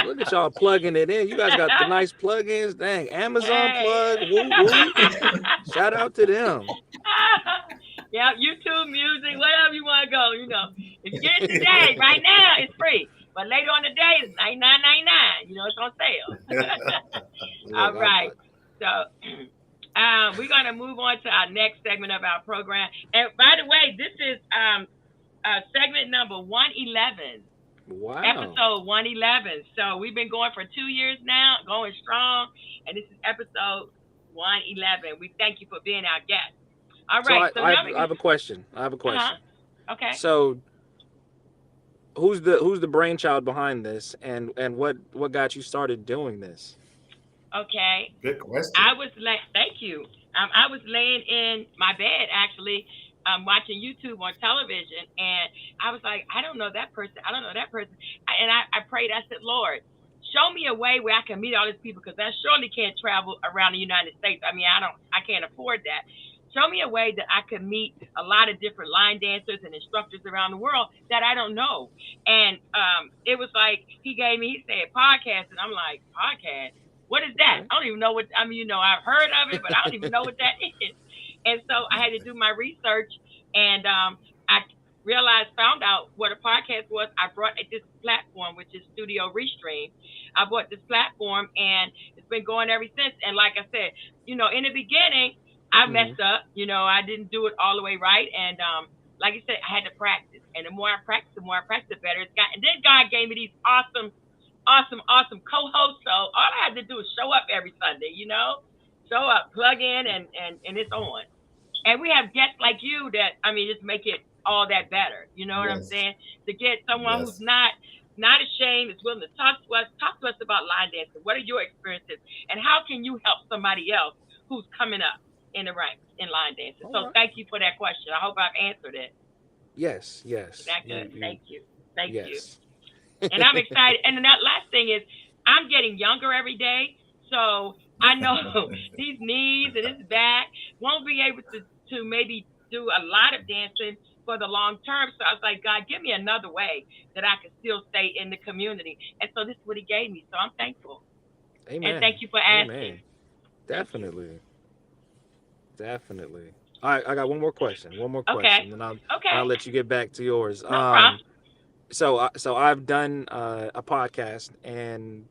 look at y'all plugging it in. You guys got the nice plugins. Dang, Amazon Hey. plug. Woo, woo. Shout out to them. Yeah, YouTube music, whatever you want to go, If you get it today, right now, it's free. But later on the day, it's $99.99. It's on sale. Look, All right. So we're going to move on to our next segment of our program. And by the way, this is segment number 111. wow. Episode 111. So we've been going for 2 years now, going strong. And this is episode 111. We thank you for being our guest. All So right. So I now have a question. Okay. So who's the brainchild behind this, and what got you started doing this? Okay. Good question. Thank you. I was laying in my bed actually, watching YouTube on television, and I was like, I don't know that person. I prayed. I said, Lord, show me a way where I can meet all these people, because I surely can't travel around the United States. I mean, I can't afford that. Show me a way that I could meet a lot of different line dancers and instructors around the world that I don't know. And it was like he said podcast, and I'm like, podcast? What is that? I don't even know what. I mean, I've heard of it, but I don't even know what that is. And so I had to do my research, and I found out what a podcast was. I brought this platform, which is Studio Restream. I bought this platform, and it's been going ever since. And like I said, in the beginning, I messed up. I didn't do it all the way right. And like I said, I had to practice. And the more I practice, the better it's got. And then God gave me these awesome co-hosts. So all I had to do is show up every Sunday, show up, plug in, and it's on. And we have guests like you that, just make it all that better. You know what I'm Yes. saying? To get someone Yes. who's not ashamed, is willing to talk to us about line dancing. What are your experiences? And how can you help somebody else who's coming up in the ranks in line dancing? So thank you for that question. I hope I've answered it. Yes. Is that good? Thank you. Thank you. Yes. And I'm excited. And that last thing is, I'm getting younger every day, so I know these knees and this back won't be able to maybe do a lot of dancing for the long term. So I was like, God, give me another way that I can still stay in the community. And so this is what He gave me. So I'm thankful. Amen. And thank you for asking. Amen. Definitely. All right, I got one more question. Okay. And Okay. I'll let you get back to yours. No problem. So I've done a podcast, and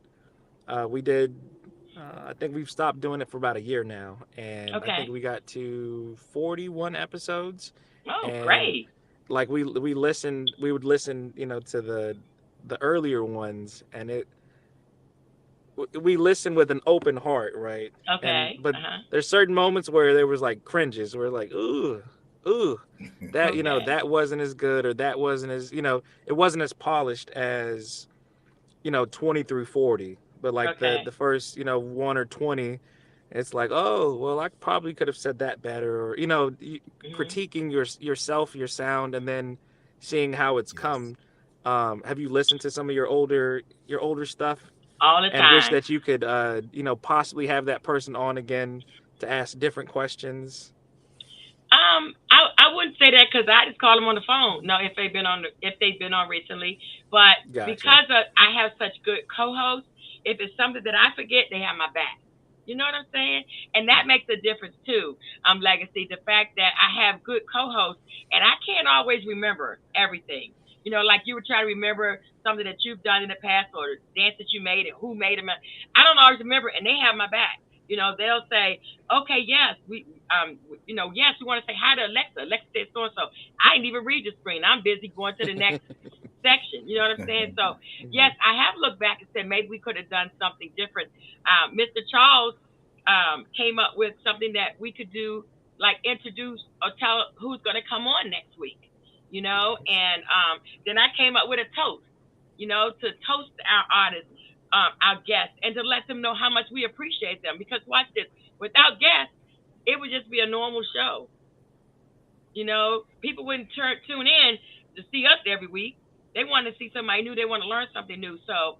we did. I think we've stopped doing it for about a year now, and Okay. I think we got to 41 episodes. Oh, And great. like we would listen, to the earlier ones, and we listen with an open heart, right? Okay. But there's certain moments where there was like cringes, where like, ooh, that Okay. that wasn't as good, or that wasn't as it wasn't as polished as 20 through 40. But like Okay. the first 1 or 20, it's like, oh well, I probably could have said that better, or critiquing yourself, your sound, and then seeing how it's Yes. come. have you listened to some of your older stuff All the and wish time. that you could possibly have that person on again to ask different questions? I wouldn't say that because I just call them on the phone. No, if they've been on recently, but Gotcha. because I have such good co-hosts, if it's something that I forget, they have my back. You know what I'm saying? And that makes a difference too. Legacy, the fact that I have good co-hosts and I can't always remember everything. You know, like you were trying to remember something that you've done in the past or the dance that you made and who made them. I don't always remember, and they have my back. You know, they'll say, "Okay, yes, yes, we want to say hi to Alexa. Alexa says so and so." I didn't even read the screen. I'm busy going to the next section. You know what I'm saying? So Mhm. yes, I have looked back and said maybe we could have done something different. Mr. Charles came up with something that we could do, like introduce or tell who's going to come on next week. You know, Nice. and then I came up with a toast. You know, to toast our artists, our guests, and to let them know how much we appreciate them. Because watch this, without guests, it would just be a normal show. You know, people wouldn't tune in to see us every week. They want to see somebody new. They want to learn something new. So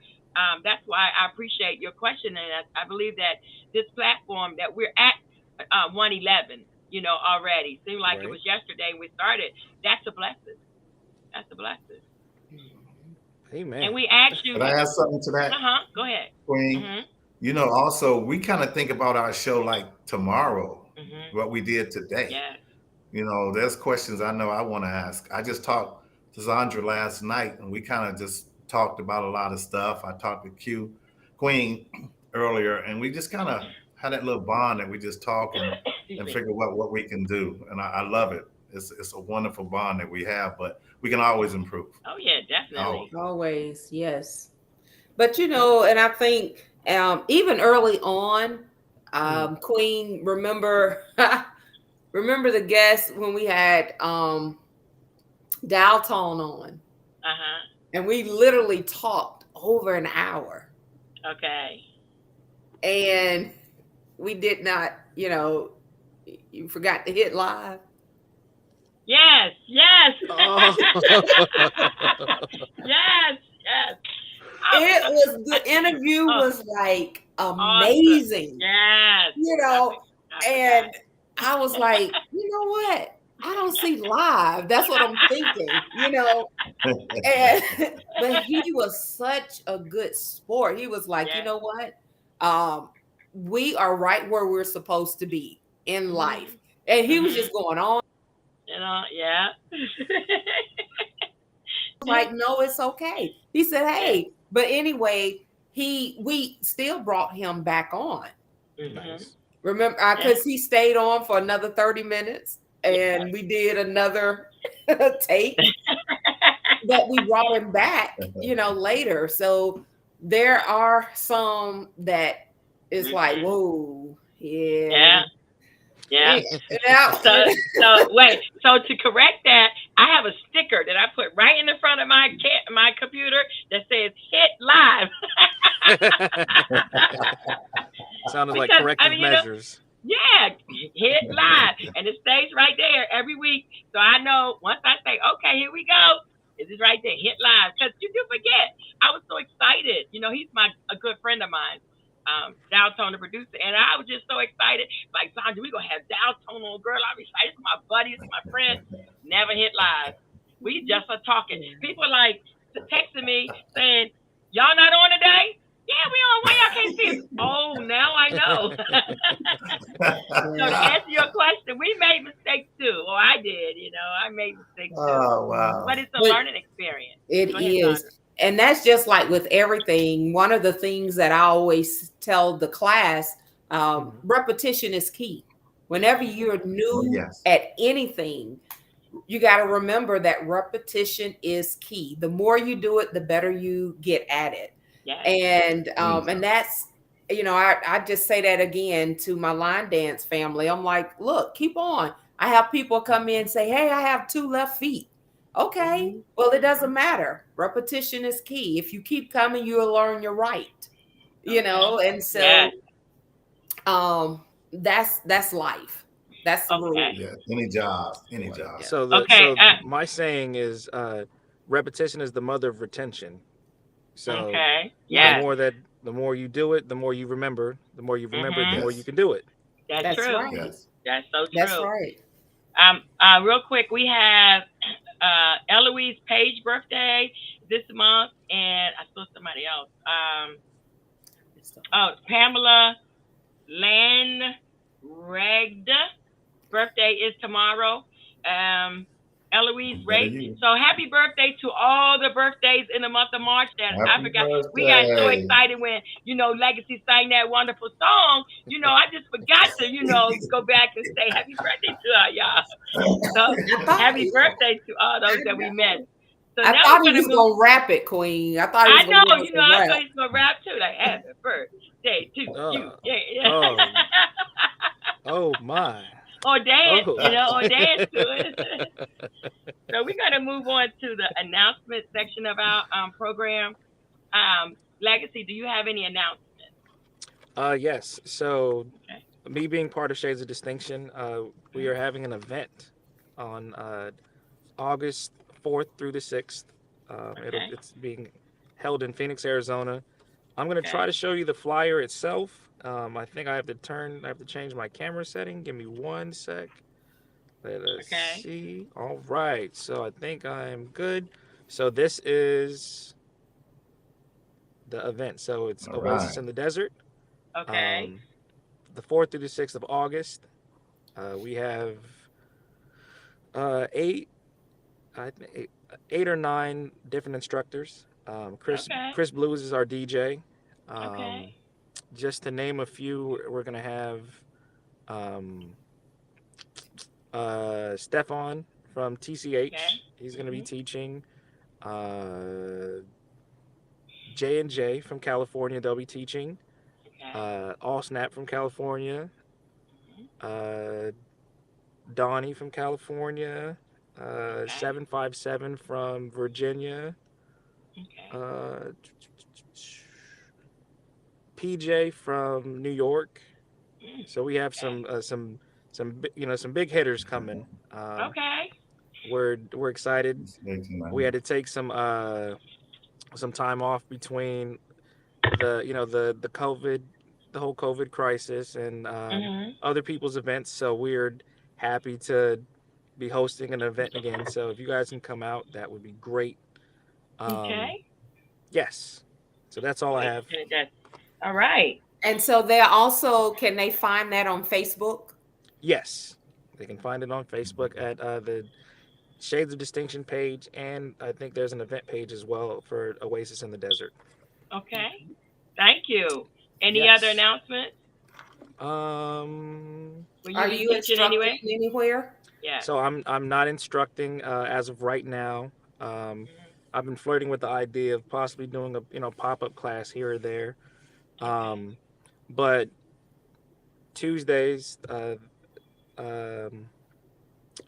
that's why I appreciate your question, and I believe that this platform that we're at 111, you know, already seemed like it Right. was yesterday we started. That's a blessing. That's a blessing. And Amen. we asked you. Can I add something to that, Go ahead. Queen? Mhm. Also, we kind of think about our show like tomorrow, Mhm. what we did today. Yes. There's questions I know I want to ask. I just talked to Zandra last night, and we kind of just talked about a lot of stuff. I talked to Q Queen earlier, and we just kind of had that little bond that we just talk Excuse and me. figure what we can do. And I love it. It's a wonderful bond that we have, but we can always improve. Oh yeah, Always. definitely. Always, yes. But and I think even early on, Mhm. Queen, remember the guest when we had Dalton on, Uh huh. and we literally talked over an hour, Okay. and we did not, you forgot to hit live. Yes. Yes. Oh. yes. Yes. I was It so. was I, the interview oh, was like awesome. amazing, Yes. you I, know, for, I and forgot. I was like, you know what? I don't see live. That's what I'm thinking. And but he was such a good sport. He was like, you yes. know what? Um, we are right where we're supposed to be in life. Mhm. And he was Mhm. just going on You know. Yeah. like, no, it's okay. He said, yes. hey, but anyway, we still brought him back on. Mhm. Nice. Remember, Yes. because he stayed on for another 30 minutes Yes. and we did another take, but we brought him back, later. So there are some that is like, mhm. whoa, yeah. Yeah. Yeah. Eh, Now, So, wait. So to correct that, I have a sticker that I put right in the front of my computer that says "Hit Live." Sounded like because I corrective mean, measures. yeah, hit live, and it stays right there every week. So I know once I say, "Okay, here we go," it is right there, hit live. Because you do forget. I was so excited. You know, he's a good friend of mine. Dalton, the producer, and I was just so excited. Like, Sandra, we gonna have Dalton on, girl. I'm excited. It's my buddy, it's my friend. Never hit live. We just are talking. People are like texting me saying, "Y'all not on today?" Yeah, we on. Why y'all can't see us? Oh, now I know. So to yeah. answer your question, we made mistakes too. Or I did. You know, I made mistakes too. Oh wow. But it's a But learning experience. it Go ahead, is. Sandra. And that's just like with everything. One of the things that I always tell the class, Mhm. repetition is key. Whenever Mhm. you're Oh new yes. at anything, you got to remember that repetition is key. The more you do it, the better you get at it. Yes. And Anytime. that's, I just say that again to my line dance family. I'm like, look, keep on. I have people come in and say, hey, I have two left feet. Okay, Mhm. well, it doesn't Mhm. matter. Repetition is key. If you keep coming, you'll learn your right. Okay. And Yes. so um that's life. That's the Okay. rule. Yeah. Any job. Any Right. job. Yeah. So the Okay. so my saying is repetition is the mother of retention. So Okay. the Yes. more that the more you do it, the more you remember. The more you remember, the Mhm. more you Yes. can do it. That's That's true. right. Yes. That's so That's true. right. Real quick, we have Eloise Page birthday this month, and I saw somebody else. Oh, Pamela Landregda birthday is tomorrow. Um, Eloise Better Race. you. So happy birthday to all the birthdays in the month of March that I Happy forgot. We got so birthday. excited when, Legacy sang that wonderful song. I just forgot to, go back and say happy birthday to y'all. So I thought, happy birthday to all I those that we met. know. So I now thought we're he gonna was move. gonna rap it, Queen. I thought he I was gonna know, give us a I rap. thought he's gonna rap too, like happy birthday to you. Oh, Yeah, yeah. oh, oh my. Or dance, Oh. or dance to it. So we're gonna move on to the announcement section of our program. Legacy, do you have any announcements? Yes. So Okay. me being part of Shades of Distinction, we Mhm. are having an event on August 4th through the 6th. Okay. It's being held in Phoenix, Arizona. I'm gonna try Okay. to show you the flyer itself. I think I have to change my camera setting. Give me one sec. Let us Okay. see. All right. So I think I'm good. So this is the event. So it's All Oasis right. in the Desert. Okay. Um, the 4th through the 6th of August. We have eight, I think eight or nine different instructors. Okay. Chris Blues is our DJ. Okay. Um, just to name a few, we're gonna have um, Stefan from Okay. TCH. He's gonna be Mhm. teaching. Uh, J&J from California. They'll be teaching. Okay. All Snap from California. Mhm. Uh, Donnie from California. Okay. 757 from Virginia. Okay. Uh, PJ from New York. Mm. So we have Okay. some big hitters coming. Okay. We're excited. It's big We tonight. had to take some time off between the COVID, the whole COVID crisis, and Mhm. other people's events. So we're happy to be hosting an event again. So if you guys can come out, that would be great. Um, Okay. yes. So that's all I Wait have. a minute. That's all right. And so they also can they find that on Facebook? Yes, they can find it on Facebook at the Shades of Distinction page, and I think there's an event page as well for Oasis in the Desert. Okay. Thank you. Any other Yes. announcements? Um. Will you Are be you teaching instructing anyway? anywhere? Yes. So I'm not instructing as of right now. Um, Mhm. I've been flirting with the idea of possibly doing a pop up class here or there. Okay. Um, but Tuesdays, um,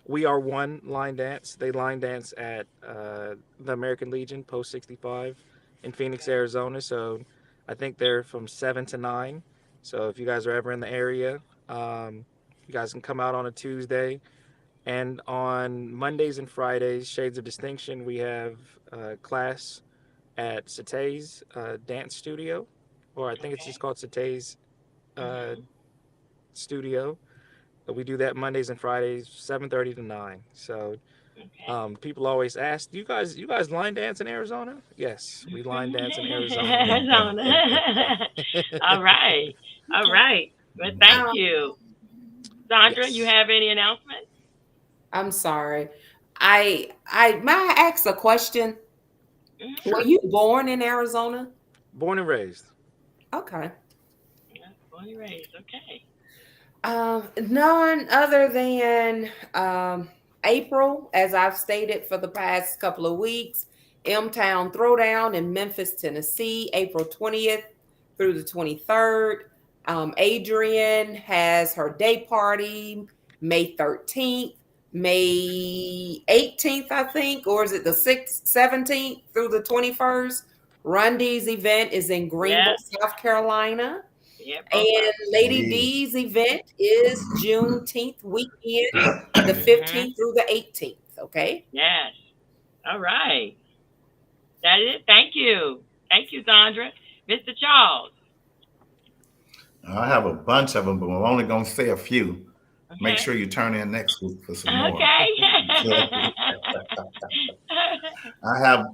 we are one line dance. They line dance at the American Legion Post 65 in Phoenix, Okay. Arizona. So I think they're from 7 to 9. So if you guys are ever in the area, um, you guys can come out on a Tuesday. And on Mondays and Fridays, Shades of Distinction, we have class at Satay's dance studio, or I think it's just Okay. called Satay's uh, Mhm. studio. We do that Mondays and Fridays, 7:30 to 9. So Okay. people always ask, "You guys line dance in Arizona?" Yes, we line dance in Arizona. Arizona. All right. All Okay. right. Well, thank Um, you. Sandra, you Yes, have any announcements? I'm sorry. I may I ask a question? Mhm. Were sure. you born in Arizona? Born and raised. Okay. Yeah, born and raised. Okay. None other than April, as I've stated for the past couple of weeks, M Town Throwdown in Memphis, Tennessee, April 20th through the 23rd. Adrian has her day party May 13th, May 18th, I think, or is it the 6th, 17th through the 21st? Rundy's event is in Greenville, Yeah. South Carolina. Yeah, both And of Lady Yeah. D's event is Juneteenth weekend, the them. Mhm. 15th through the 18th. Okay. Yes. All right. That is. Thank you. Thank you, Sandra. Mr. Charles. I have a bunch of them, but I'm only going to say a few. Make Okay. sure you turn in next week for some more. Okay. I have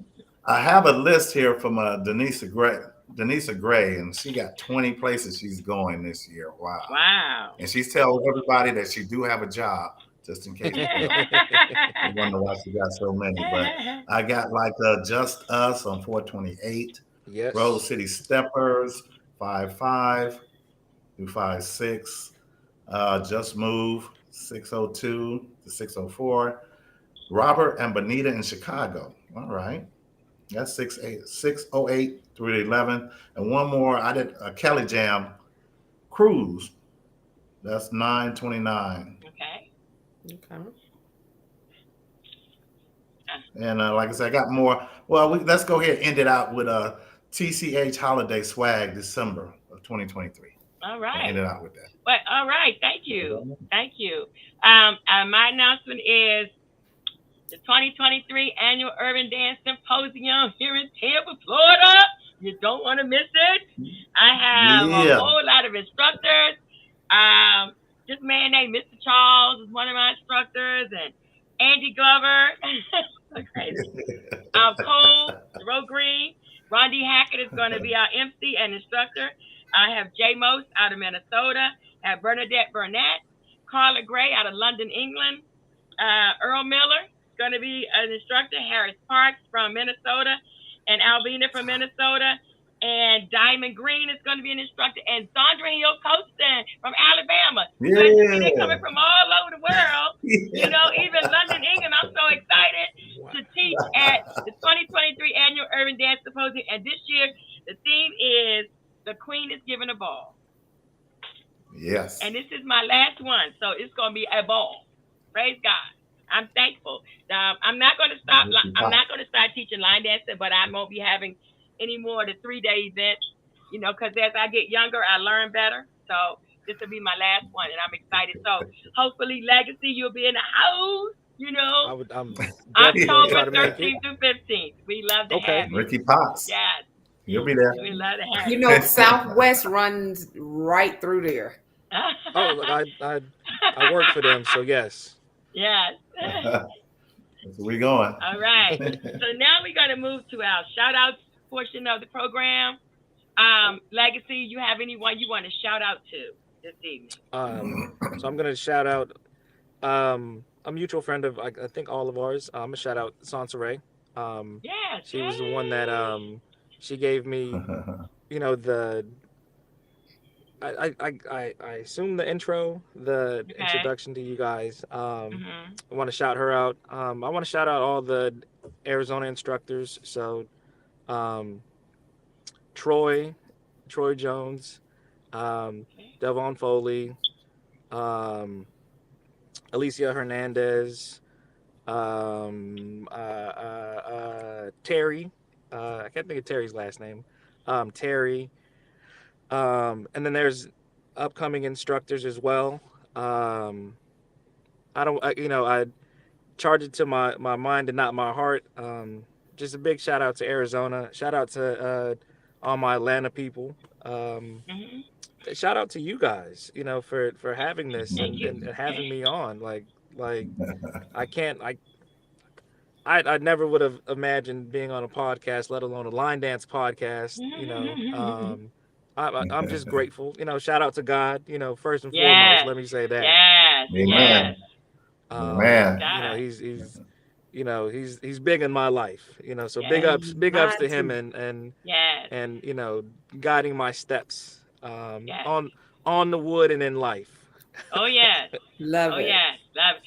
I have a list here from Denise Gray, and she got 20 places she's going this year. Wow. Wow. And she's telling everybody that she do have a job, just in case you wonder why she got so many. But I got like Just Us on 428, Rose Yes. City Steppers, 5-5 through 5-6, Just Move, 602 to 604, Robert and Bonita in Chicago. All right. That's 608 through the 11. And one more, I did a Kelly Jam Cruise. That's 929. Okay. Okay. And like I said, I got more. Well, let's go ahead and end it out with a TCH Holiday Swag December of 2023. All And end right. it out with that. But all right. Thank you. Thank you. My announcement is the 2023 Annual Urban Dance Symposium here in Tampa, Florida. You don't want to miss it. I have a Yeah. whole lot of instructors. This man named Mr. Charles is one of my instructors, and Andy Glover. So crazy. Cole Row Green. Rondi Hackett is going to be our MC and instructor. I have Jay Most out of Minnesota. I have Bernadette Burnett. Carla Gray out of London, England. Earl Miller is going to be an instructor. Harris Parks from Minnesota. And Alvina from Minnesota. And Diamond Green is going to be an instructor. And Sandra Hill Colston from Alabama. So as you see, they're Yeah. coming from all over the world. You know, even London, England. I'm so excited Wow. to teach at the 2023 Annual Urban Dance Symposium. And this year, the theme is The Queen is Giving a Ball. Yes. And this is my last one. So it's going to be a ball. Praise God. I'm thankful. I'm not going to stop. I'm not going to start teaching line dancing, but I won't be having any more of the 3 day events. You know, because as I get younger, I learn better. So this will be my last one, and I'm excited. So hopefully, Legacy, you'll be in the house. You know, I'm definitely gonna October try to make it. 13th through 15th. We love to Okay. have you. Ricky Potts. Yes, You'll be there. we love to have You you. know, Southwest runs right through there. Oh, look, I work for them, so yes. Yes. That's where we going. All right. So now we're going to move to our shout outs portion of the program. Legacy, you have anyone you want to shout out to this evening? So I'm gonna shout out a mutual friend of I think all of ours. I'm gonna shout out Sansaray. Yes. She was the one that she gave me, the I assume the intro, the Okay. introduction to you guys. Mm-hmm. I want to shout her out. I want to shout out all the Arizona instructors. So, um, Troy, Troy Jones, Okay. Devon Foley, um, Alicia Hernandez, Terry. I can't think of Terry's last name. Terry. And then there's upcoming instructors as well. I don't, I charge it to my mind and not my heart. Just a big shout out to Arizona. Shout out to all my Atlanta people. Mm-hmm. Shout out to you guys, for having this Thank you. and having me on. Like I can't, I never would have imagined being on a podcast, let alone a line dance podcast. I'm just grateful. Shout out to God. First and foremost, Yes. let me say that. Yes. Amen. Yes. Um, Praise Amen. God. he's big in my life. So Yes. big ups to Mine him too. Yes. and guiding my steps Yes. on the wood and in life. Oh yes. Love Oh it. yes. Love it.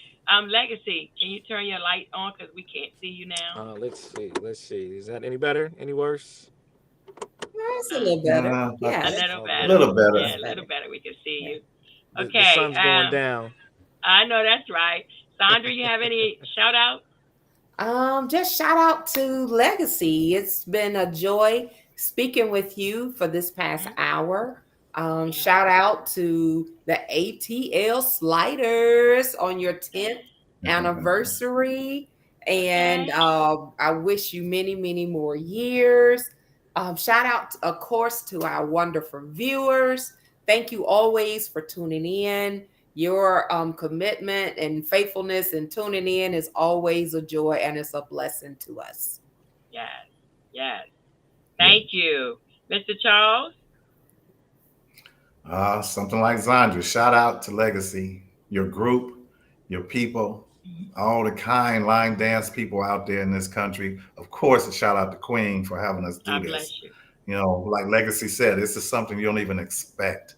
Legacy, can you turn your light on because we can't see you now? Let's see. Is that any better? Any worse? That's a little better. Uh, A Yes. little Oh, a better. little better. Yeah, That's a little better. better. We can see you. The Okay. sun's going down. I know that's right. Sandra, you have any shout out? Just shout out to Legacy. It's been a joy speaking with you for this past Mhm. hour. Yeah. Shout out to the ATL Sliders on your 10th anniversary. And Okay. I wish you many, many more years. Shout out, of course, to our wonderful viewers. Thank you always for tuning in. Your commitment and faithfulness and tuning in is always a joy and it's a blessing to us. Yes. Yes. Yeah. Thank you, Mr. Charles. Something like Zandra. Shout out to Legacy, your group, your people, all the kind line dance people out there in this country. Of course, a shout out to Queen for having us do God bless this. you. You know, like Legacy said, this is something you don't even expect.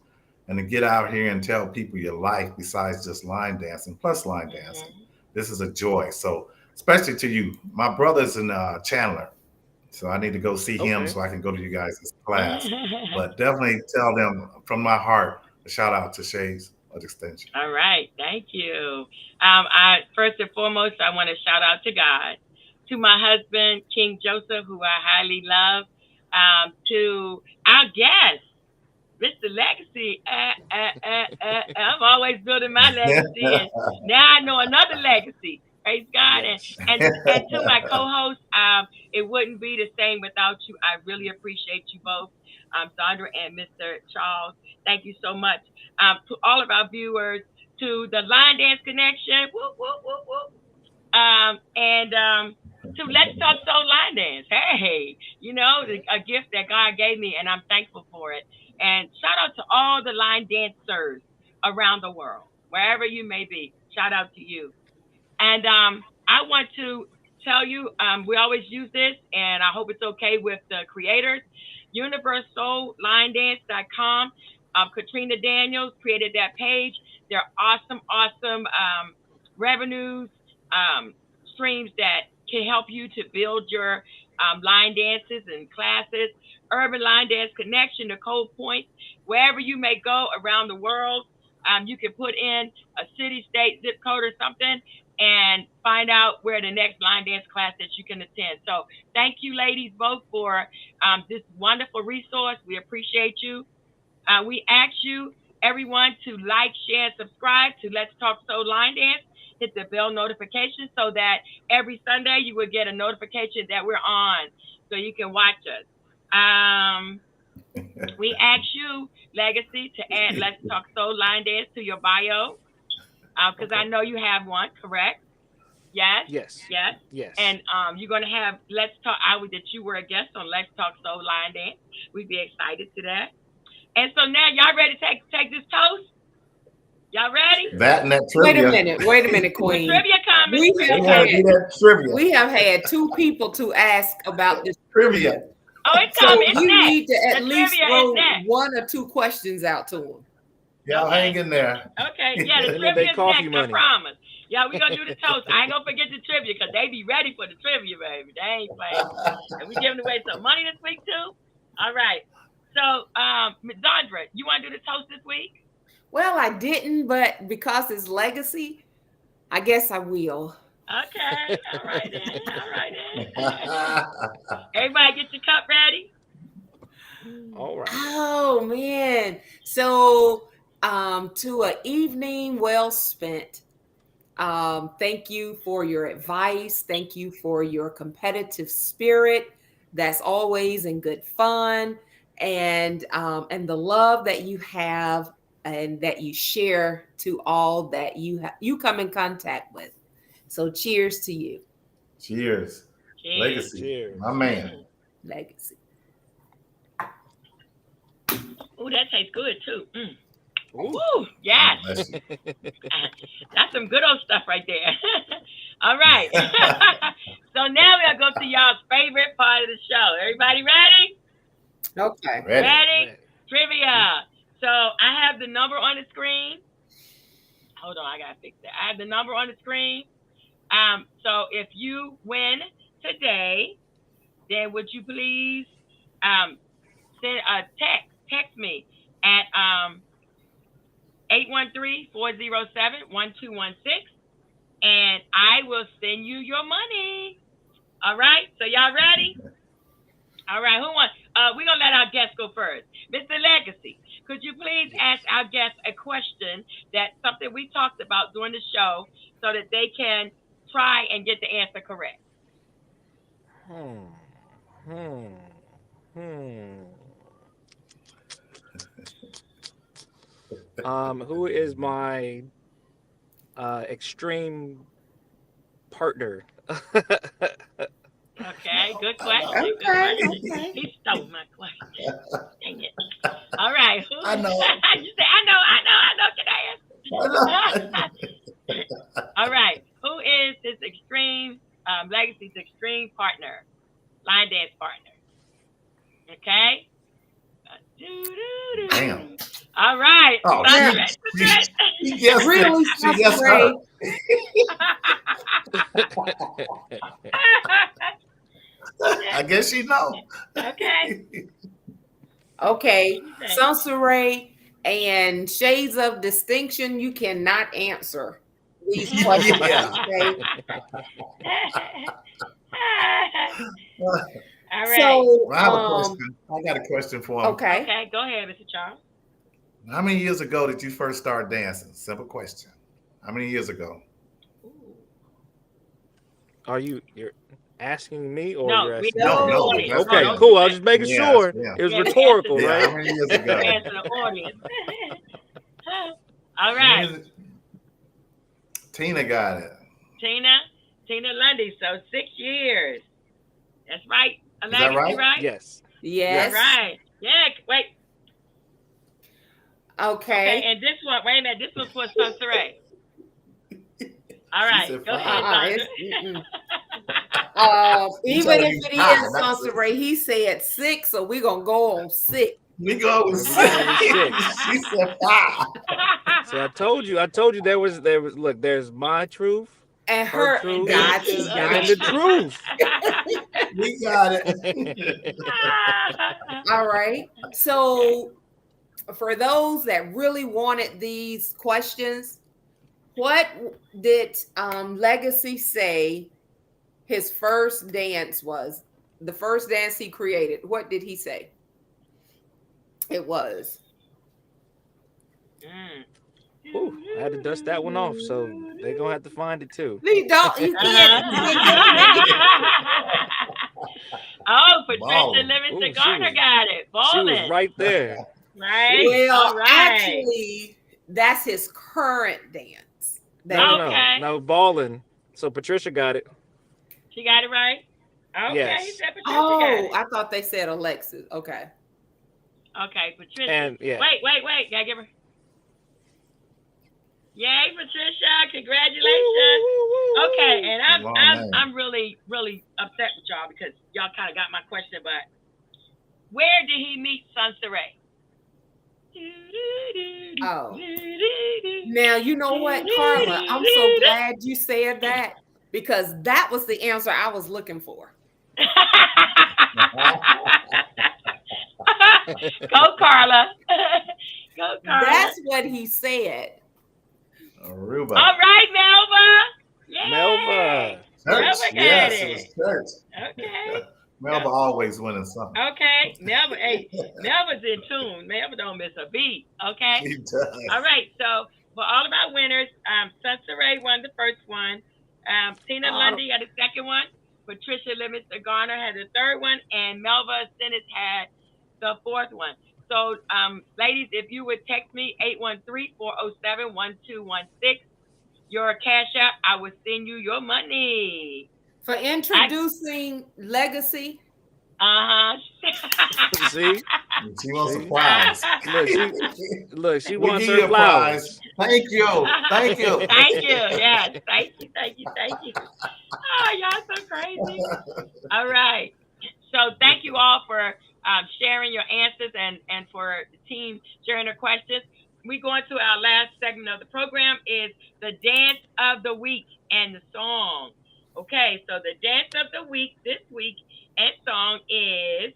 And to get out here and tell people your life besides just line dancing, plus line dancing, Hmm. this is a joy. So, especially to you, my brother's in Chandler. So I need to go see him Okay. so I can go to you guys' class. But definitely tell them from my heart a shout out to Shades of Extension. All right, thank you. I first and foremost, I want to shout out to God, to my husband King Joseph, who I highly love, to our guest, Mr. Legacy. I'm always building my legacy, and now I know another legacy. Praise God, Yes. and to my co-host, it wouldn't be the same without you. I really appreciate you both, Sandra and Mr. Charles. Thank you so much. To all of our viewers, to the Line Dance Connection, whoop, whoop, whoop, whoop. And to Let's Talk Soul Line Dance. Hey, a gift that God gave me, and I'm thankful for it. And shout out to all the line dancers around the world, wherever you may be. Shout out to you. And I want to tell you, we always use this, and I hope it's okay with the creators. UniversalLineDance.com. Katrina Daniels created that page. They're awesome, awesome revenues, um, streams that can help you to build your line dances and classes. Urban Line Dance Connection, the code points, wherever you may go around the world. You can put in a city, state, zip code, or something, and find out where the next line dance class that you can attend. So thank you, ladies, both for this wonderful resource. We appreciate you. We ask you, everyone, to like, share, and subscribe to Let's Talk Soul Line Dance. Hit the bell notification so that every Sunday you will get a notification that we're on so you can watch us. Um, we ask you, Legacy, to add Let's Talk Soul Line Dance to your bio because I Okay. know you have one, correct? Yes, Yes. yes. Yes. And you're going to have Let's Talk. I would that you were a guest on Let's Talk Soul Line Dance. We'd be excited to that. And so now y'all ready to take this toast? Y'all ready? That and that trivia. Wait a minute, The Queen. trivia coming. We They have Trivia want to coming. do had that trivia. we have had two people to ask about this Trivia. trivia. Oh, it's So coming. It's you next. need to The at least trivia is throw next. one or two questions out to them. Y'all Okay. hang in there. Okay. Yeah, the Send them their trivia is coffee next. I money. promise. Yeah, we gonna do the toast. I ain't gonna forget the trivia because they be ready for the trivia, baby. They ain't playing. And we giving away some money this week too. All right. So, Ms. Dondra, you want to do the toast this week? Well, I didn't, but because it's legacy, I guess I will. Okay. All right then. All right then. Everybody, get your cup ready. All right. Oh man. So to an evening well spent. Thank you for your advice. Thank you for your competitive spirit. That's always in good fun, and the love that you have and that you share to all that you come in contact with. So, cheers to you, Cheers. Cheers. Legacy. My Cheers. man. Mm. legacy. Oh, that tastes good too. Mm. Ooh. Woo! Yes. Bless you. That's some good old stuff right there. All right. So now we'll go to y'all's favorite part of the show. Everybody ready? Okay. Ready. Ready? Ready. Trivia. So I have the number on the screen. Hold on, I gotta fix that. I have the number on the screen. So if you win today, then would you please um send a text me at 813-407-1216, and I will send you your money. All right? So y'all ready? All right, who wants? We're going to let our guest go first. Mr. Legacy, could you please ask Yes. our guest a question that something we talked about during the show so that they can try and get the answer correct. Hmm. Hmm. Hmm. Who is my extreme partner? Okay, good I question. know. Good Okay, question. okay. He stole my question. Dang it. All right. Who I is know. you say I know can I know. I answer? All right. Who is his extreme legacy's extreme partner? Line dance partner. Okay? Damn. Doo-doo-doo. All right. Oh, Now, she, she guessed it. really, She Sister guessed her. Ray. I guess she know. Okay. Okay, You say. Sansaray and Shades of Distinction, you cannot answer these questions. Yeah. Okay, All right. so I have a question. I got a question for him. okay, Okay, go ahead, Mr. Charles. How many years ago did you first start dancing? Simple question. How many years ago? Ooh. You're asking me or No, you're we asking know No, the him? no, audience. that's No, Okay, don't him. do cool. I was that. just making Yeah, sure yeah. it was Yeah, rhetorical, Yeah, right? how many years you ago? answer the audience. All How many right. years- Tina got it. Tina Lundy. So 6 years. That's right. A Is that legacy, right? right? Yes. All yes, right. Yeah. Wait. Okay. okay. And this one. Wait a minute. This one's for Sunsaray. All She right. said Go five. ahead, Sandra. Mm-mm. You Even trying to if use it five, is that's it. Sansaray, he said 6, so we're gonna go on 6. We go with Yeah, we going with six. 6. She said five. See, I told you there was look, there's my truth, And her her, truth, got you, and then got the you. truth. We got it. All right. So for those that really wanted these questions, what did Legacy say his first dance was? The first dance he created. What did he say? It was. Mm. Whew, I had to dust that one off, so they're gonna have to find it too. You don't. You can't. You can't give him any. Oh, Patricia Ballin'. Livingston Ooh, Garner got it. she was Bowling. right there. Right? Well, All right. actually, that's his current dance. Okay. No, balling. So Patricia got it. She got it right? Okay. Yes. He said Patricia Oh, got it. I thought they said Alexis. Okay. Okay, Patricia. And yeah. Wait. Gotta give her. Yay, Patricia! Congratulations. Okay, and Long name. I'm really upset with y'all because y'all kind of got my question, but where did he meet Sunsaray? Oh. Now, you know what, Carla? I'm so glad you said that because that was the answer I was looking for. Go, Carla. Go, Carla. That's what he said. Aruba. All right, Melva. Yay. Melva. Melva Church. got Yes, it. it was church. Okay. Melba always winning something. Okay. Melva, hey, Melva's in tune. Melva don't miss a beat. Okay. He does. All right. So for all of our winners, Sunsaray won the first one. Tina Lundy had the second one. Patricia Livingston Garner had the third one, and Melva Sinnott had the fourth one. So, ladies, if you would text me 813-407-1216, your cash app, I will send you your money. For introducing Legacy. See? She wants a prize. Look, she We wants give you her a prize. flowers. Thank you. Thank you. Thank you. Yes. Thank you. Oh, y'all so crazy. All right. So thank you all for sharing your answers and for the team sharing their questions. We go into our last segment of the program is the dance of the week and the song. Okay, so the dance of the week this week and song is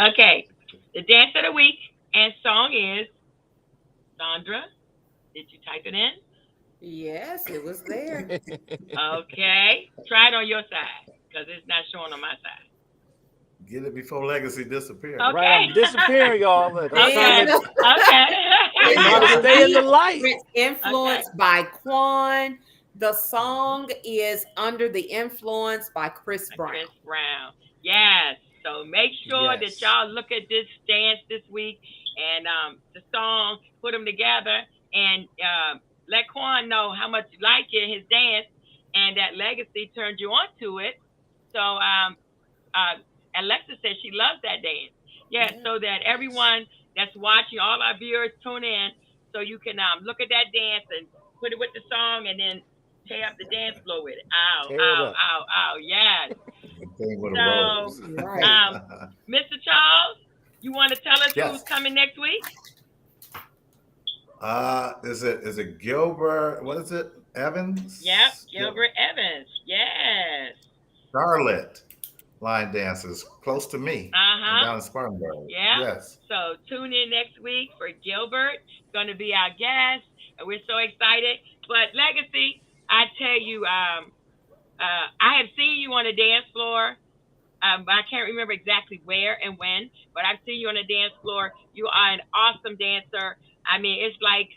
okay. The dance of the week and song is Sandra. Did you type it in? Yes, it was there. Okay. Try it on your side because it's not showing on my side. Get it before legacy disappears. Okay. Right, I'm disappearing, y'all. Look, I'm Okay. trying to, Okay. Try to The stay in the beat light. Prince influenced by Quan. The song is Under the Influence by Chris Brown. Chris Brown. Yes. So make sure that Yes. y'all look at this dance this week and the song, put them together, and let Quan know how much you like it, his dance, and that Legacy turned you on to it. So Alexa says she loves that dance. Yeah, so that everyone that's watching, all our viewers, tune in so you can look at that dance and put it with the song and then tear up the dance floor with it. Ow, Tear it ow, up. ow, ow. Yes. Thing with a So, rose. Right. Mr. Charles, you want to tell us who's Yes. coming next week? Is it Gilbert? What is it? Evans? Yep, Gilbert Evans. Yes. Charlotte line dances close to me. I'm Uh-huh. down in Spartanburg. Yeah. Yes. So tune in next week for Gilbert. Going to be our guest, and we're so excited. But Legacy, I tell you, I have seen you on the dance floor. I can't remember exactly where and when, but I've seen you on the dance floor. You are an awesome dancer. I mean, it's like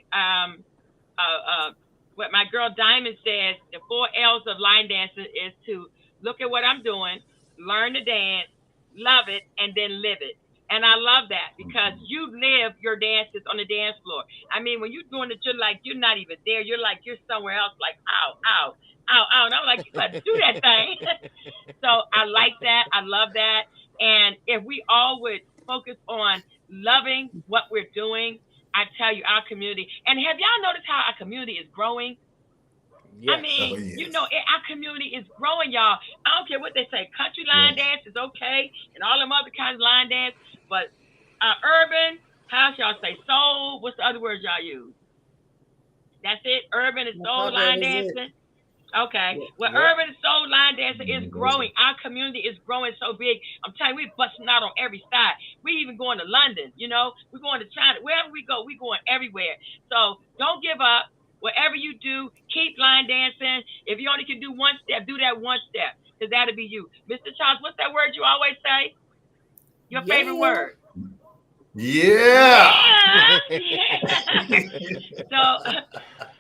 what my girl Diamond says, the 4 L's of line dancing is to look at what I'm doing, learn to dance, love it, and then live it. And I love that because you live your dances on the dance floor. I mean, when you're doing it, you're like, you're not even there. You're like, you're somewhere else, like, ow, ow, ow, ow. And I'm like, you got to do that thing. So I like that. I love that. And if we all would focus on loving what we're doing, I tell you, our community. And have y'all noticed how our community is growing? I Yes. mean, Oh, yes. our community is growing, y'all. I don't care what they say. Country line Yes. dance is okay, and all them other kinds of line dance. But urban, how y'all say soul? What's the other words y'all use? That's it. Urban and I soul thought that line was it. dancing. Okay. Well, Yep. urban and soul line dancing is Those growing. Our community is growing so big. I'm telling you, we're busting out on every side. We even going to London, we're going to China. Wherever we go, we're going everywhere. So don't give up. Whatever you do, keep line dancing. If you only can do one step, do that one step, because that'll be you. Mr. Charles, what's that word you always say? Your favorite Yeah. word? Yeah. So,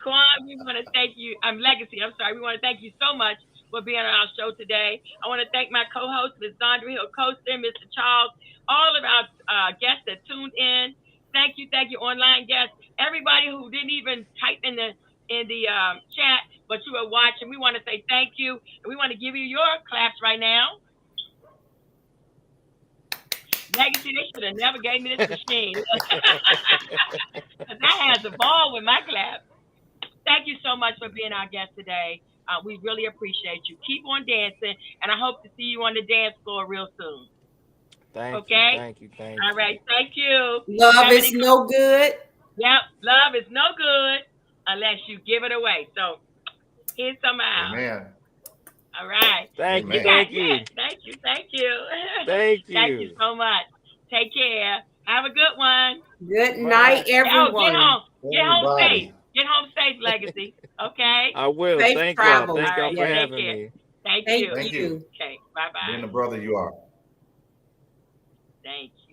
Quan, we want to thank you. Legacy, I'm sorry. We want to thank you so much for being on our show today. I want to thank my co-host, Ms. Zandra Hill Coaster, Mr. Charles, all of our guests that tuned in. Thank you, online guests. Everybody who didn't even type in the chat, but you were watching. We want to say thank you, and we want to give you your claps right now. Legacy, they should have never gave me this machine. Because I had the ball with my clap. Thank you so much for being our guest today. We really appreciate you. Keep on dancing, and I hope to see you on the dance floor real soon. Thank Okay? you. Thank you. Thank All you. right. Thank you. Love is no good. Yep. Love is no good unless you give it away. So here's some out. Amen. All right. Thank you. Amen. Thank you. Thank you. Thank you. Thank Thank you you. so much. Take care. Have a good one. Good Bye. night, Oh, get everyone. home. Get home safe. Everybody. Get home safe, Legacy. Okay? I will. Safe Thank travels. y'all. Thank y'all All for right. Take having care. me. Thank Thank you. Thank you. you. Okay. Bye-bye. Being the brother you are. Thank you.